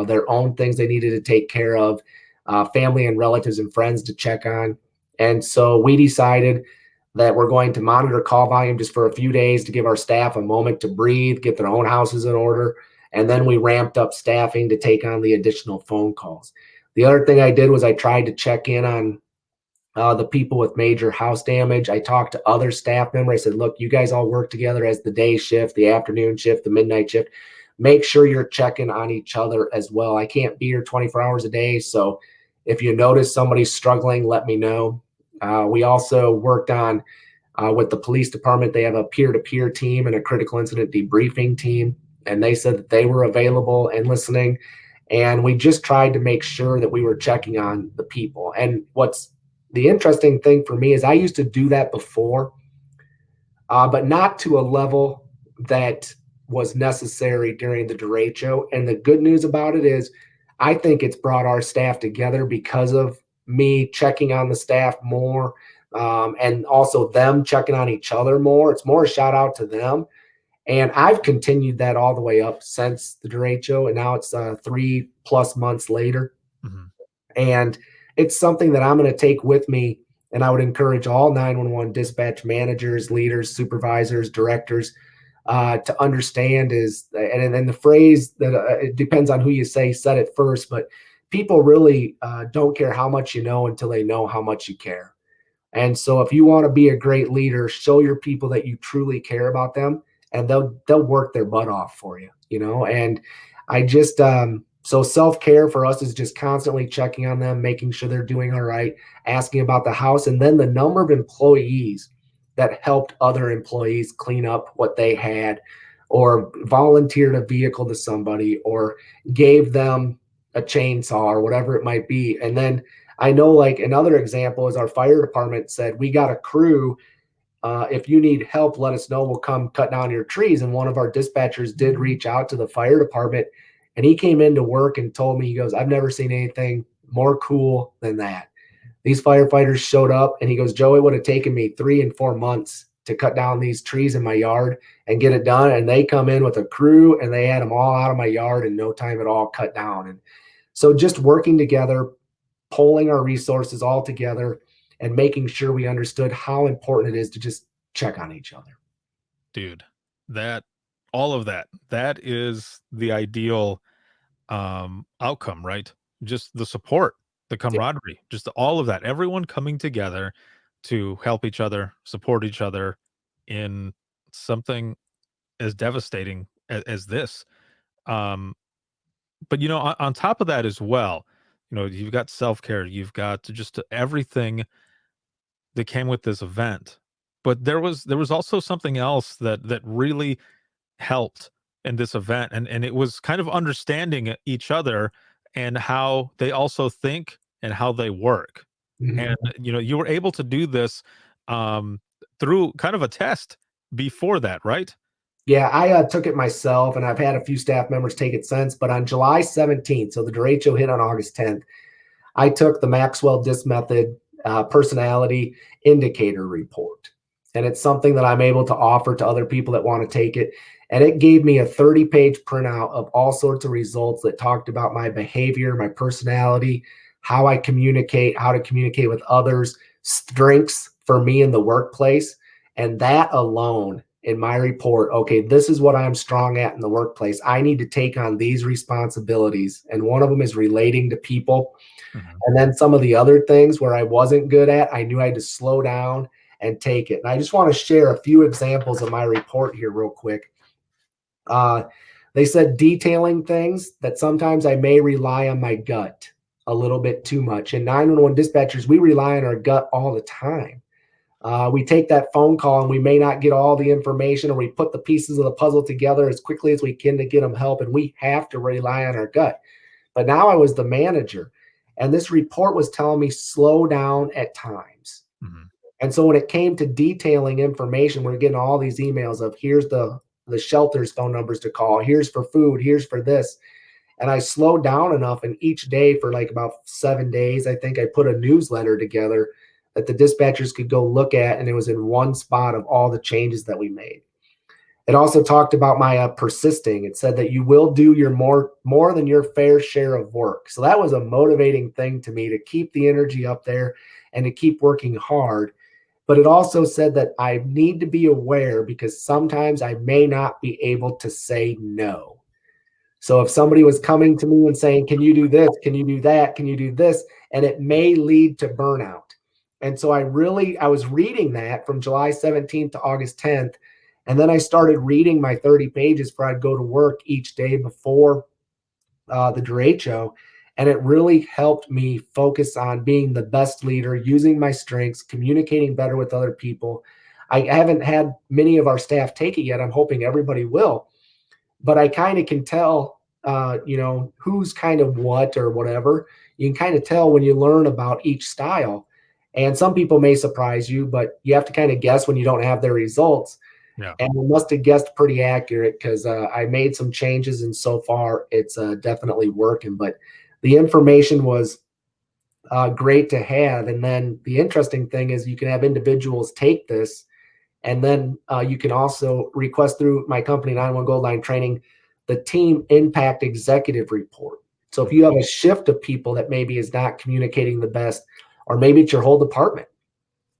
their own things they needed to take care of, family and relatives and friends to check on. And so we decided that we're going to monitor call volume just for a few days to give our staff a moment to breathe, get their own houses in order. And then we ramped up staffing to take on the additional phone calls. The other thing I did was I tried to check in on the people with major house damage. I talked to other staff members. I said, look, you guys all work together as the day shift, the afternoon shift, the midnight shift. Make sure you're checking on each other as well. I can't be here 24 hours a day. So if you notice somebody's struggling, let me know. We also worked on with the police department. They have a peer-to-peer team and a critical incident debriefing team. And they said that they were available and listening. And we just tried to make sure that we were checking on the people. And what's the interesting thing for me is I used to do that before, but not to a level that was necessary during the derecho. And the good news about it is I think it's brought our staff together because of me checking on the staff more, and also them checking on each other more. It's more a shout out to them. And I've continued that all the way up since the derecho. And now it's 3+ months later. Mhm. And it's something that I'm going to take with me. And I would encourage all 911 dispatch managers, leaders, supervisors, directors to understand is, and then the phrase that it depends on who you say said it first, but people really don't care how much you know until they know how much you care. And so if you want to be a great leader, show your people that you truly care about them, and they'll work their butt off for you. And I just so self-care for us is just constantly checking on them, making sure they're doing all right, asking about the house, and then the number of employees that helped other employees clean up what they had, or volunteered a vehicle to somebody, or gave them a chainsaw or whatever it might be. And then I know, like, another example is our fire department said, we got a crew. If you need help, let us know. We'll come cut down your trees. And one of our dispatchers did reach out to the fire department, and he came into work and told me, he goes, I've never seen anything more cool than that. These firefighters showed up, and he goes, Joe, it would have taken me 3 and 4 months to cut down these trees in my yard and get it done. And they come in with a crew, and they had them all out of my yard in no time at all, cut down. And so just working together, pulling our resources all together, and making sure we understood how important it is to just check on each other. Dude, that all of that is the ideal outcome, right? Just the support, the Yeah. camaraderie, just all of that, everyone coming together to help each other, support each other in something as devastating as this. Um, but on top of that as well, you've got self care, you've got just everything that came with this event. But there was also something else that really helped in this event, and it was kind of understanding each other and how they also think and how they work. Mhm. And you were able to do this um through kind of a test before that, right? Yeah, I took it myself, and I've had a few staff members take it since. But on July 17th, so the derecho hit on August 10th, I took the Maxwell Disc Method personality indicator report. And it's something that I'm able to offer to other people that want to take it. And it gave me a 30-page printout of all sorts of results that talked about my behavior, my personality, how I communicate, how to communicate with others, strengths for me in the workplace. And that alone in my report, okay, this is what I'm strong at in the workplace. I need to take on these responsibilities. And one of them is relating to people. Mhm. And then some of the other things where I wasn't good at, I knew I had to slow down and take it. And I just want to share a few examples of my report here real quick. Uh, they said detailing things that sometimes I may rely on my gut a little bit too much. And 911 dispatchers, we rely on our gut all the time. We take that phone call and we may not get all the information, or we put the pieces of the puzzle together as quickly as we can to get them help. And we have to rely on our gut. But now I was the manager, and this report was telling me slow down at times. Mhm. And so when it came to detailing information, we're getting all these emails of here's the shelter's phone numbers to call, here's for food, here's for this. And I slowed down enough, and each day for like about 7 days, I think I put a newsletter together that the dispatchers could go look at, and it was in one spot of all the changes that we made. It also talked about my persisting. It said that you will do your more than your fair share of work. So that was a motivating thing to me to keep the energy up there and to keep working hard. But it also said that I need to be aware because sometimes I may not be able to say no. So if somebody was coming to me and saying, "Can you do this? Can you do that? Can you do this?" and it may lead to burnout. And so I was reading that from July 17th to August 10th. And then I started reading my 30 pages before I'd go to work each day before the derecho. And it really helped me focus on being the best leader, using my strengths, communicating better with other people. I haven't had many of our staff take it yet. I'm hoping everybody will, but I kind of can tell, who's kind of what or whatever. You can kind of tell when you learn about each style. And some people may surprise you, but you have to kind of guess when you don't have their results. Yeah. And we must have guessed pretty accurate because I made some changes, and so far it's definitely working. But the information was great to have. And then the interesting thing is you can have individuals take this, and then you can also request through my company, 91 Gold Line Training, the Team Impact Executive Report. So if Mhm. you have a shift of people that maybe is not communicating the best, or maybe it's your whole department,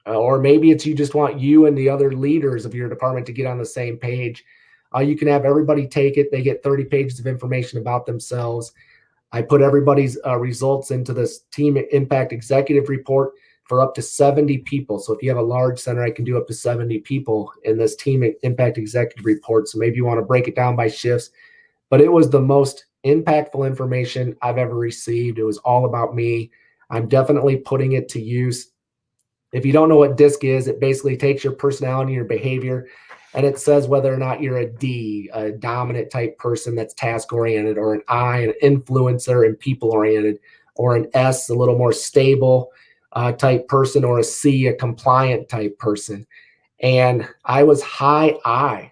or maybe it's you just want you and the other leaders of your department to get on the same page, you can have everybody take it. They get 30 pages of information about themselves. I put everybody's results into this Team Impact Executive Report for up to 70 people. So if you have a large center, I can do up to 70 people in this Team Impact Executive Report. So maybe you want to break it down by shifts. But it was the most impactful information I've ever received. It was all about me. I'm definitely putting it to use. If you don't know what DISC is, it basically takes your personality, your behavior, and it says whether or not you're a D, a dominant type person that's task oriented, or an I, an influencer and people oriented, or an S, a little more stable type person, or a C, a compliant type person. And I was high I,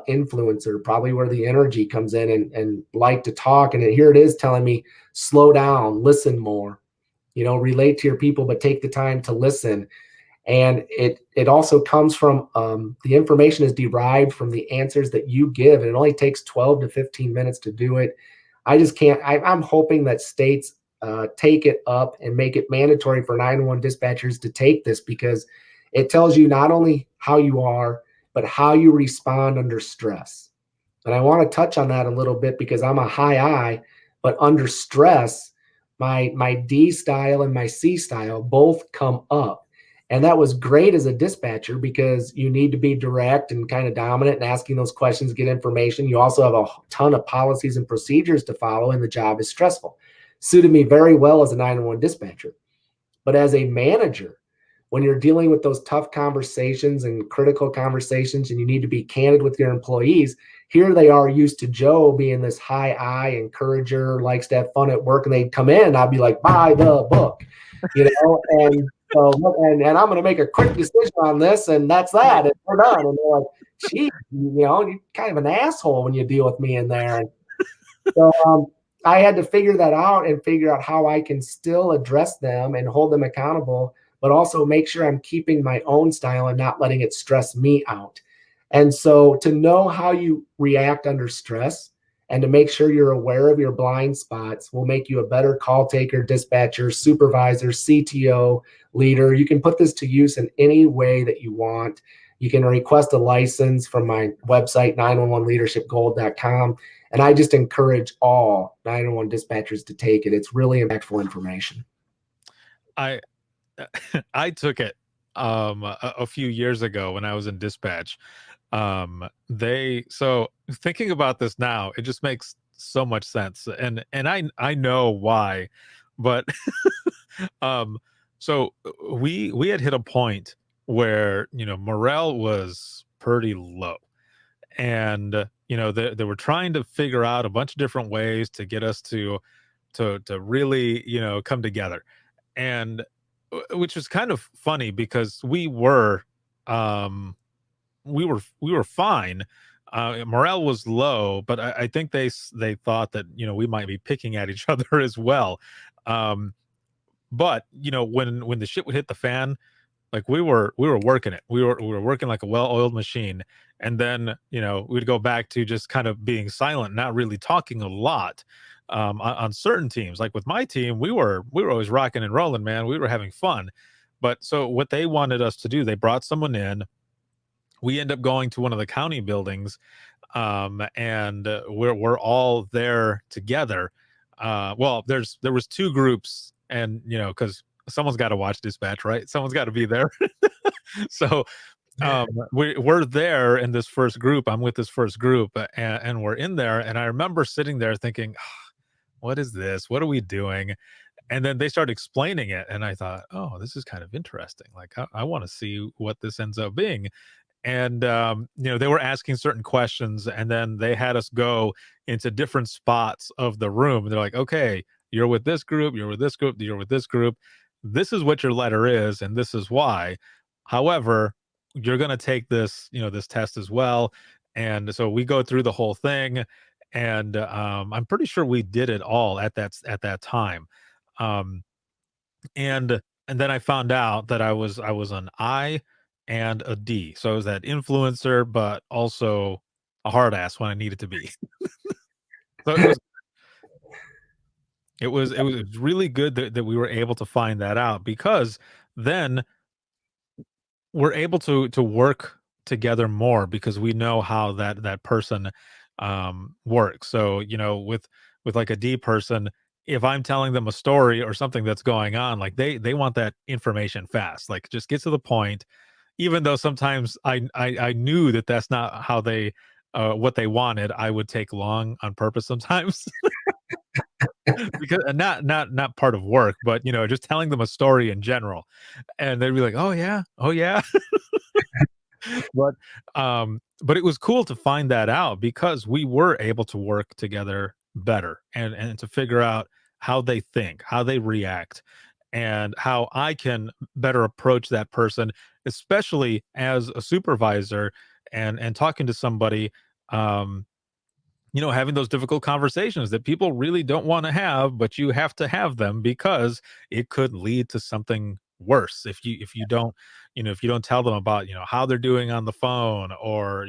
influencer, probably where the energy comes in, and like to talk. And here it is telling me, slow down, listen more, relate to your people, but take the time to listen. And it also comes from the information is derived from the answers that you give, and it only takes 12 to 15 minutes to do it. I just can't. I'm hoping that states take it up and make it mandatory for 911 dispatchers to take this, because it tells you not only how you are, but how you respond under stress. And I want to touch on that a little bit because I'm a high I, but under stress, my D style and my C style both come up. And that was great as a dispatcher because you need to be direct and kind of dominant and asking those questions, get information. You also have a ton of policies and procedures to follow, and the job is stressful. Suited me very well as a 911 dispatcher. But as a manager, when you're dealing with those tough conversations and critical conversations, and you need to be candid with your employees, here they are used to Joe being this high I encourager, likes to have fun at work, and they'd come in and I'd be like, buy the book, and so, and I'm going to make a quick decision on this, and that's that, and we're done. And they're like, gee, you're kind of an asshole when you deal with me in there. And so I had to figure that out and figure out how I can still address them and hold them accountable, but also make sure I'm keeping my own style and not letting it stress me out. And so to know how you react under stress and to make sure you're aware of your blind spots will make you a better call taker, dispatcher, supervisor, CTO, leader. You can put this to use in any way that you want. You can request a license from my website, 911leadershipgold.com. And I just encourage all 911 dispatchers to take it. It's really impactful information. I I took it a few years ago when I was in dispatch. So thinking about this now, it just makes so much sense. And I know why, but so we had hit a point where, morale was pretty low. And they were trying to figure out a bunch of different ways to get us to really come together, and which was kind of funny because we were fine. Morale was low, but I think they thought that we might be picking at each other as well. But when the shit would hit the fan, like we were working it. We were working like a well-oiled machine. And then, we'd go back to just kind of being silent, not really talking a lot. On certain teams, like with my team, we were always rocking and rolling, man. We were having fun. But so what they wanted us to do, they brought someone in. We end up going to one of the county buildings, and we're all there together. Well, there was two groups, and because someone's got to watch dispatch, right? Someone's got to be there. So we're there in this first group. I'm with this first group, and we're in there. And I remember sitting there thinking, what is this? What are we doing? And then they started explaining it, and I thought, oh, this is kind of interesting. Like, I want to see what this ends up being. And they were asking certain questions, and then they had us go into different spots of the room. They're like, okay, you're with this group, you're with this group, you're with this group. This is what your letter is, and this is why. However, you're going to take this, this test as well. And so we go through the whole thing, and I'm pretty sure we did it all at that time. Um, and then I found out that I was an I and a D. So I was that influencer, but also a hard ass when I needed to be. So it was really good that we were able to find that out, because then we're able to work together more because we know how that person works. So with like a D person, if I'm telling them a story or something that's going on, like they want that information fast, like just get to the point. Even though sometimes I knew that that's not how they what they wanted, I would take long on purpose sometimes. Because not part of work, but just telling them a story in general, and they'd be like, oh yeah, oh yeah. But it was cool to find that out, because we were able to work together better, and to figure out how they think, how they react, and how I can better approach that person, especially as a supervisor, and talking to somebody, um having those difficult conversations that people really don't want to have, but you have to have them because it could lead to something worse if you don't if you don't tell them about how they're doing on the phone, or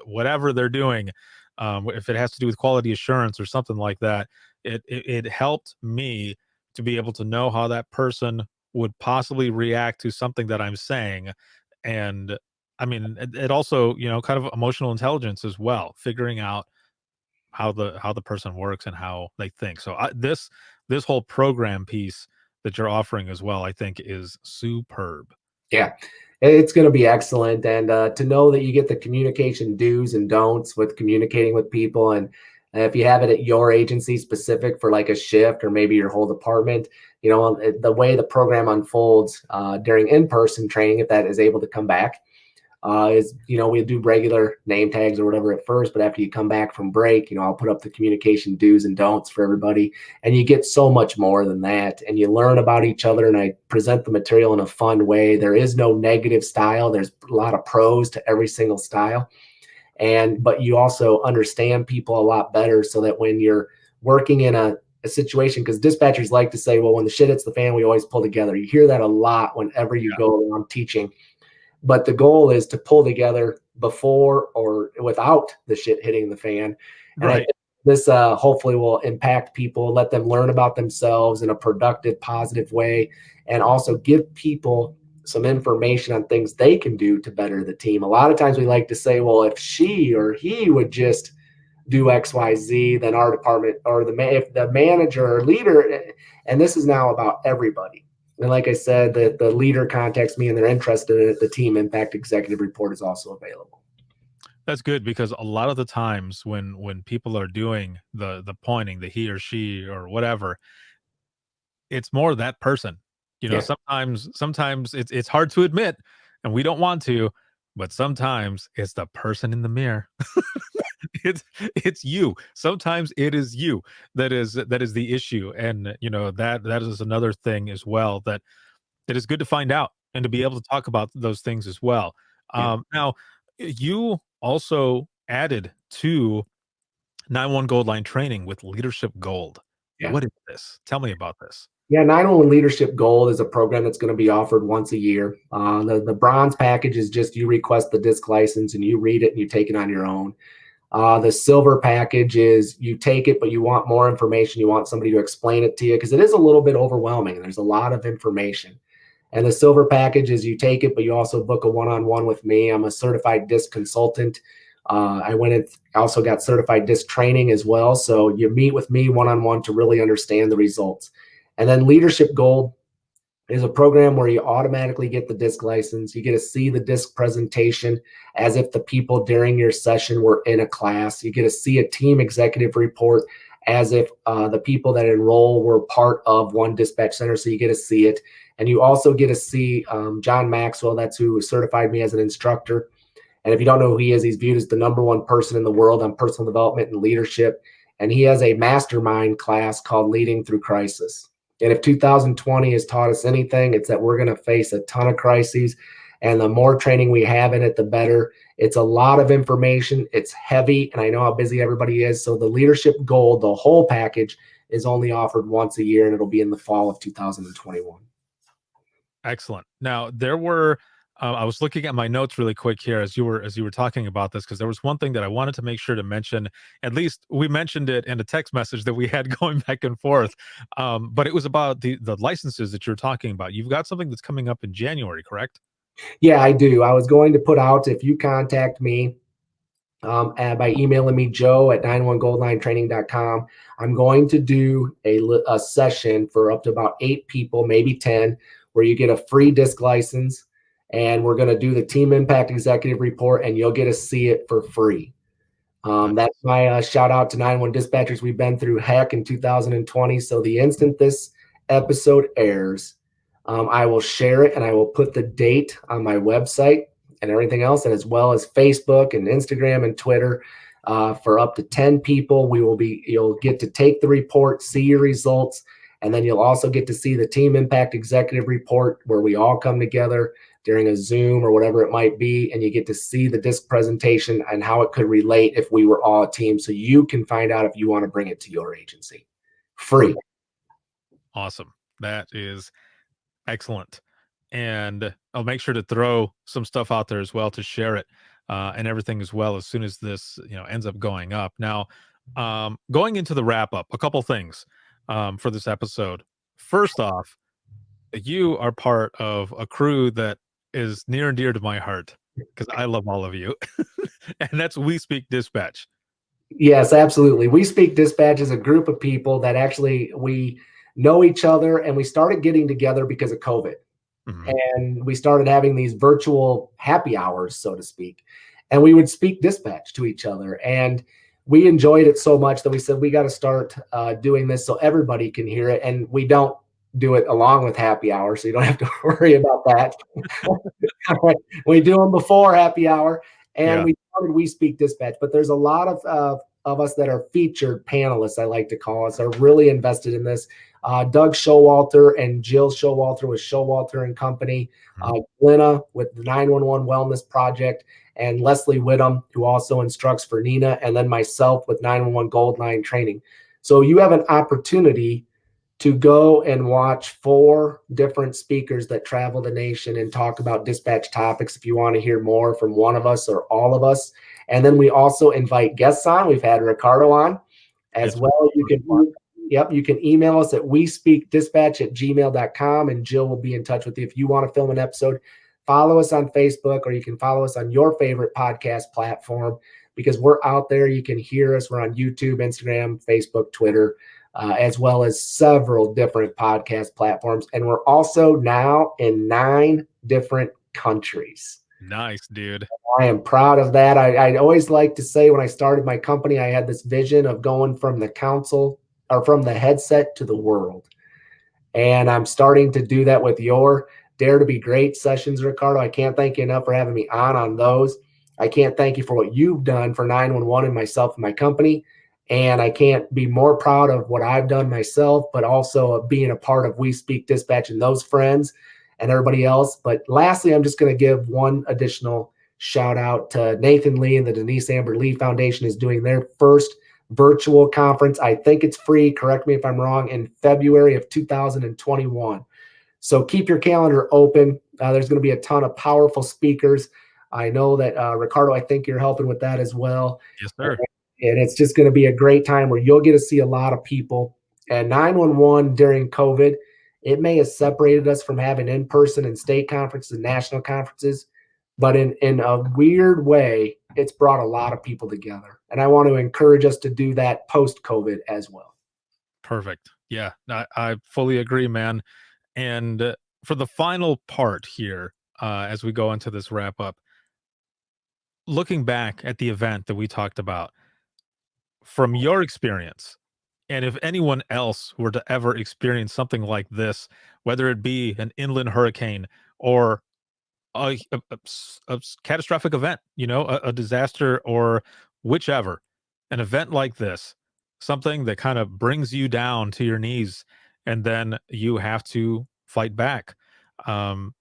whatever they're doing. If it has to do with quality assurance or something like that, it helped me to be able to know how that person would possibly react to something that I'm saying. And I mean, it also kind of emotional intelligence as well, figuring out how the person works and how they think. So this whole program piece that you're offering as well, I think, is superb. Yeah, it's going to be excellent. And to know that you get the communication do's and don'ts with communicating with people. And if you have it at your agency specific for like a shift or maybe your whole department, the way the program unfolds during in-person training, if that is able to come back, is, we do regular name tags or whatever at first, but after you come back from break, I'll put up the communication do's and don'ts for everybody. And you get so much more than that. And you learn about each other, and I present the material in a fun way. There is no negative style. There's a lot of pros to every single style. But you also understand people a lot better, so that when you're working in a situation, because dispatchers like to say, well, when the shit hits the fan, we always pull together. You hear that a lot whenever you go around teaching. But the goal is to pull together before or without the shit hitting the fan. And I think this hopefully will impact people, let them learn about themselves in a productive, positive way, and also give people some information on things they can do to better the team. A lot of times we like to say, well, if she or he would just do X, Y, Z, then our department or if the manager or leader, and this is now about everybody. And like I said, the leader contacts me and they're interested in it. The team impact executive report is also available. That's good, because a lot of the times when people are doing the pointing, the he or she or whatever, it's more that person. Yeah. Sometimes it's hard to admit, and we don't want to, but sometimes it's the person in the mirror. It's you. Sometimes it is you that is the issue. And that is another thing as well, that is good to find out and to be able to talk about those things as well. Yeah. Now, you also added to 911 Gold Line training with Leadership Gold. Yeah. What is this? Tell me about this. Yeah, 911 Leadership Gold is a program that's going to be offered once a year. The bronze package is just you request the disc license and you read it and you take it on your own. The silver package is you take it, but you want more information. You want somebody to explain it to you, because it is a little bit overwhelming. There's a lot of information. And the silver package is you take it, but you also book a one-on-one with me. I'm a certified disc consultant. I went and also got certified disc training as well. So you meet with me one-on-one to really understand the results. And then Leadership Gold is a program where you automatically get the disc license. You get to see the disc presentation as if the people during your session were in a class. You get to see a team executive report as if the people that enroll were part of one dispatch center. So you get to see it. And you also get to see John Maxwell. That's who certified me as an instructor. And if you don't know who he is, he's viewed as the #1 person in the world on personal development and leadership. And he has a mastermind class called Leading Through Crisis. And if 2020 has taught us anything, it's that we're going to face a ton of crises. And the more training we have in it, the better. It's a lot of information. It's heavy. And I know how busy everybody is. So the Leadership Gold, the whole package, is only offered once a year, and it'll be in the fall of 2021. Excellent. Now, there were I was looking at my notes really quick here as you were talking about this, because there was one thing that I wanted to make sure to mention. At least we mentioned it in a text message that we had going back and forth. But it was about the licenses that you're talking about. You've got something that's coming up in January, correct? Yeah, I do. I was going to put out, if you contact me by emailing me, joe@91goldlinetraining.com, I'm going to do a session for up to about 8 people, maybe 10, where you get a free disc license. And we're going to do the team impact executive report, and you'll get to see it for free. That's my shout out to 911 dispatchers. We've been through heck in 2020. So the instant this episode airs, I will share it and I will put the date on my website and everything else, and as well as Facebook and Instagram and Twitter. For up to 10 people, you'll get to take the report, see your results, and then you'll also get to see the team impact executive report, where we all come together during a Zoom or whatever it might be, and you get to see the disc presentation and how it could relate if we were all a team, so you can find out if you want to bring it to your agency. Free. Awesome. That is excellent. And I'll make sure to throw some stuff out there as well to share it and everything as well as soon as this ends up going up. Now, going into the wrap up, a couple things for this episode. First off, you are part of a crew that is near and dear to my heart, because I love all of you. And that's We Speak Dispatch. Yes, absolutely. We Speak Dispatch is a group of people that actually we know each other, and we started getting together because of COVID. Mhm. and we started having these virtual happy hours, so to speak. And we would speak dispatch to each other. And we enjoyed it so much that we said, we got to start doing this so everybody can hear it. And we don't do it along with happy hour, so you don't have to worry about that. We do them before happy hour, and Yeah. we started We Speak Dispatch. But there's a lot of us that are featured panelists, I like to call us, are really invested in this. Doug Showalter and Jill Showalter with Showalter and Company, Mhm. Glenna with the 911 Wellness Project, and Leslie Whittam, who also instructs for Nina, and then myself with 911 Gold Line Training. So you have an opportunity to go and watch 4 different speakers that travel the nation and talk about dispatch topics if you want to hear more from one of us or all of us. And then we also invite guests on. We've had Ricardo on as It's well. You really can fun. you can email us at wespeakdispatch@gmail.com, and Jill will be in touch with you if you want to film an episode. Follow us on Facebook, or you can follow us on your favorite podcast platform, because we're out there. You can hear us. We're on YouTube, Instagram, Facebook, Twitter, as well as several different podcast platforms. And we're also now in 9 different countries. Nice, dude. I am proud of that. I always like to say, when I started my company, I had this vision of going from the console, or from the headset, to the world. And I'm starting to do that with your Dare to Be Great sessions, Ricardo. I can't thank you enough for having me on those. I can't thank you for what you've done for 911 and myself and my company. And I can't be more proud of what I've done myself, but also of being a part of We Speak Dispatch and those friends and everybody else. But lastly, I'm just going to give one additional shout out to Nathan Lee, and the Denise Amber Lee Foundation is doing their first virtual conference. I think it's free, correct me if I'm wrong, in February of 2021. So keep your calendar open. There's going to be a ton of powerful speakers. I know that, Ricardo, I think you're helping with that as well. Yes, sir. And it's just going to be a great time where you'll get to see a lot of people. And 911 during COVID, it may have separated us from having in-person and state conferences and national conferences, but in a weird way, it's brought a lot of people together. And I want to encourage us to do that post-COVID as well. Perfect. Yeah, I fully agree, man. And for the final part here, as we go into this wrap up, looking back at the event that we talked about, from your experience, and if anyone else were to ever experience something like this, whether it be an inland hurricane or a catastrophic event, a disaster, or whichever, an event like this, something that kind of brings you down to your knees, and then you have to fight back, um,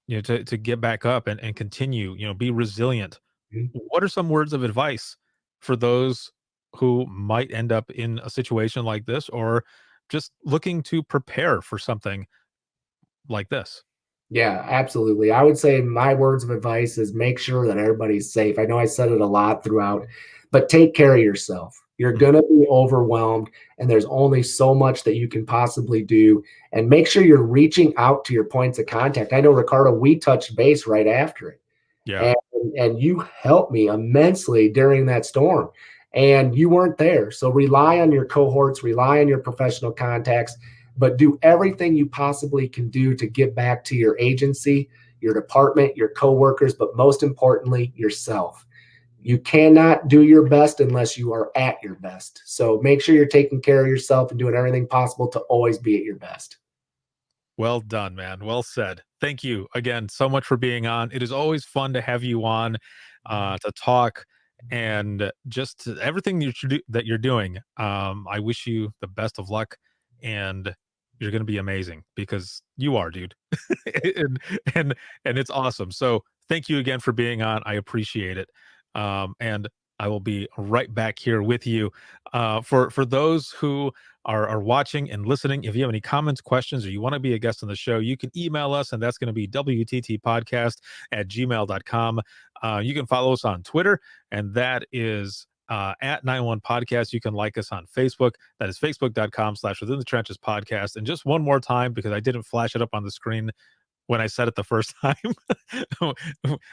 to get back up and continue, be resilient. Mhm. What are some words of advice for those who might end up in a situation like this, or just looking to prepare for something like this? Yeah, absolutely. I would say my words of advice is make sure that everybody's safe. I know I said it a lot throughout, but take care of yourself. You're Mhm. going to be overwhelmed, and there's only so much that you can possibly do. And make sure you're reaching out to your points of contact. I know, Ricardo, we touched base right after it, Yeah. and you helped me immensely during that storm, and you weren't there. So rely on your cohorts, rely on your professional contacts, but do everything you possibly can do to get back to your agency, your department, your coworkers, but most importantly, yourself. You cannot do your best unless you are at your best. So make sure you're taking care of yourself and doing everything possible to always be at your best. Well done, man. Well said. Thank you again so much for being on. It is always fun to have you on, to talk, and just everything that you're doing. I wish you the best of luck, and you're going to be amazing, because you are, dude. and, and and it's awesome. So thank you again for being on. I appreciate it. And I will be right back here with you. For those who are watching and listening, if you have any comments, questions, or you want to be a guest on the show, you can email us, and that's going to be wttpodcast@gmail.com. You can follow us on Twitter, and that is at 91 podcast. You can like us on Facebook. That is facebook.com/within the trenches podcast. And just one more time, because I didn't flash it up on the screen when I said it the first time,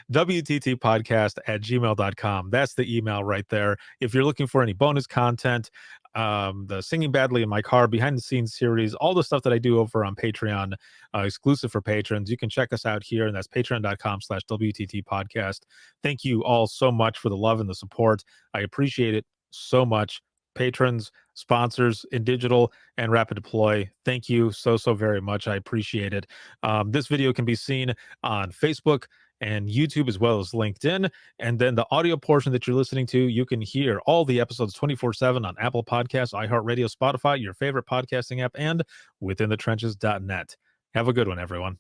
wttpodcast@gmail.com. That's the email right there. If you're looking for any bonus content, the Singing Badly in My Car behind the scenes series, all the stuff that I do over on Patreon, exclusive for patrons. You can check us out here, and that's patreon.com/WTT podcast. Thank you all so much for the love and the support. I appreciate it so much. Patrons, sponsors in digital and rapid deploy, thank you so very much. I appreciate it. This video can be seen on Facebook and YouTube as well as LinkedIn. And then the audio portion that you're listening to, you can hear all the episodes 24/7 on Apple Podcasts, iHeartRadio, Spotify, your favorite podcasting app, and withinthetrenches.net. Have a good one, everyone.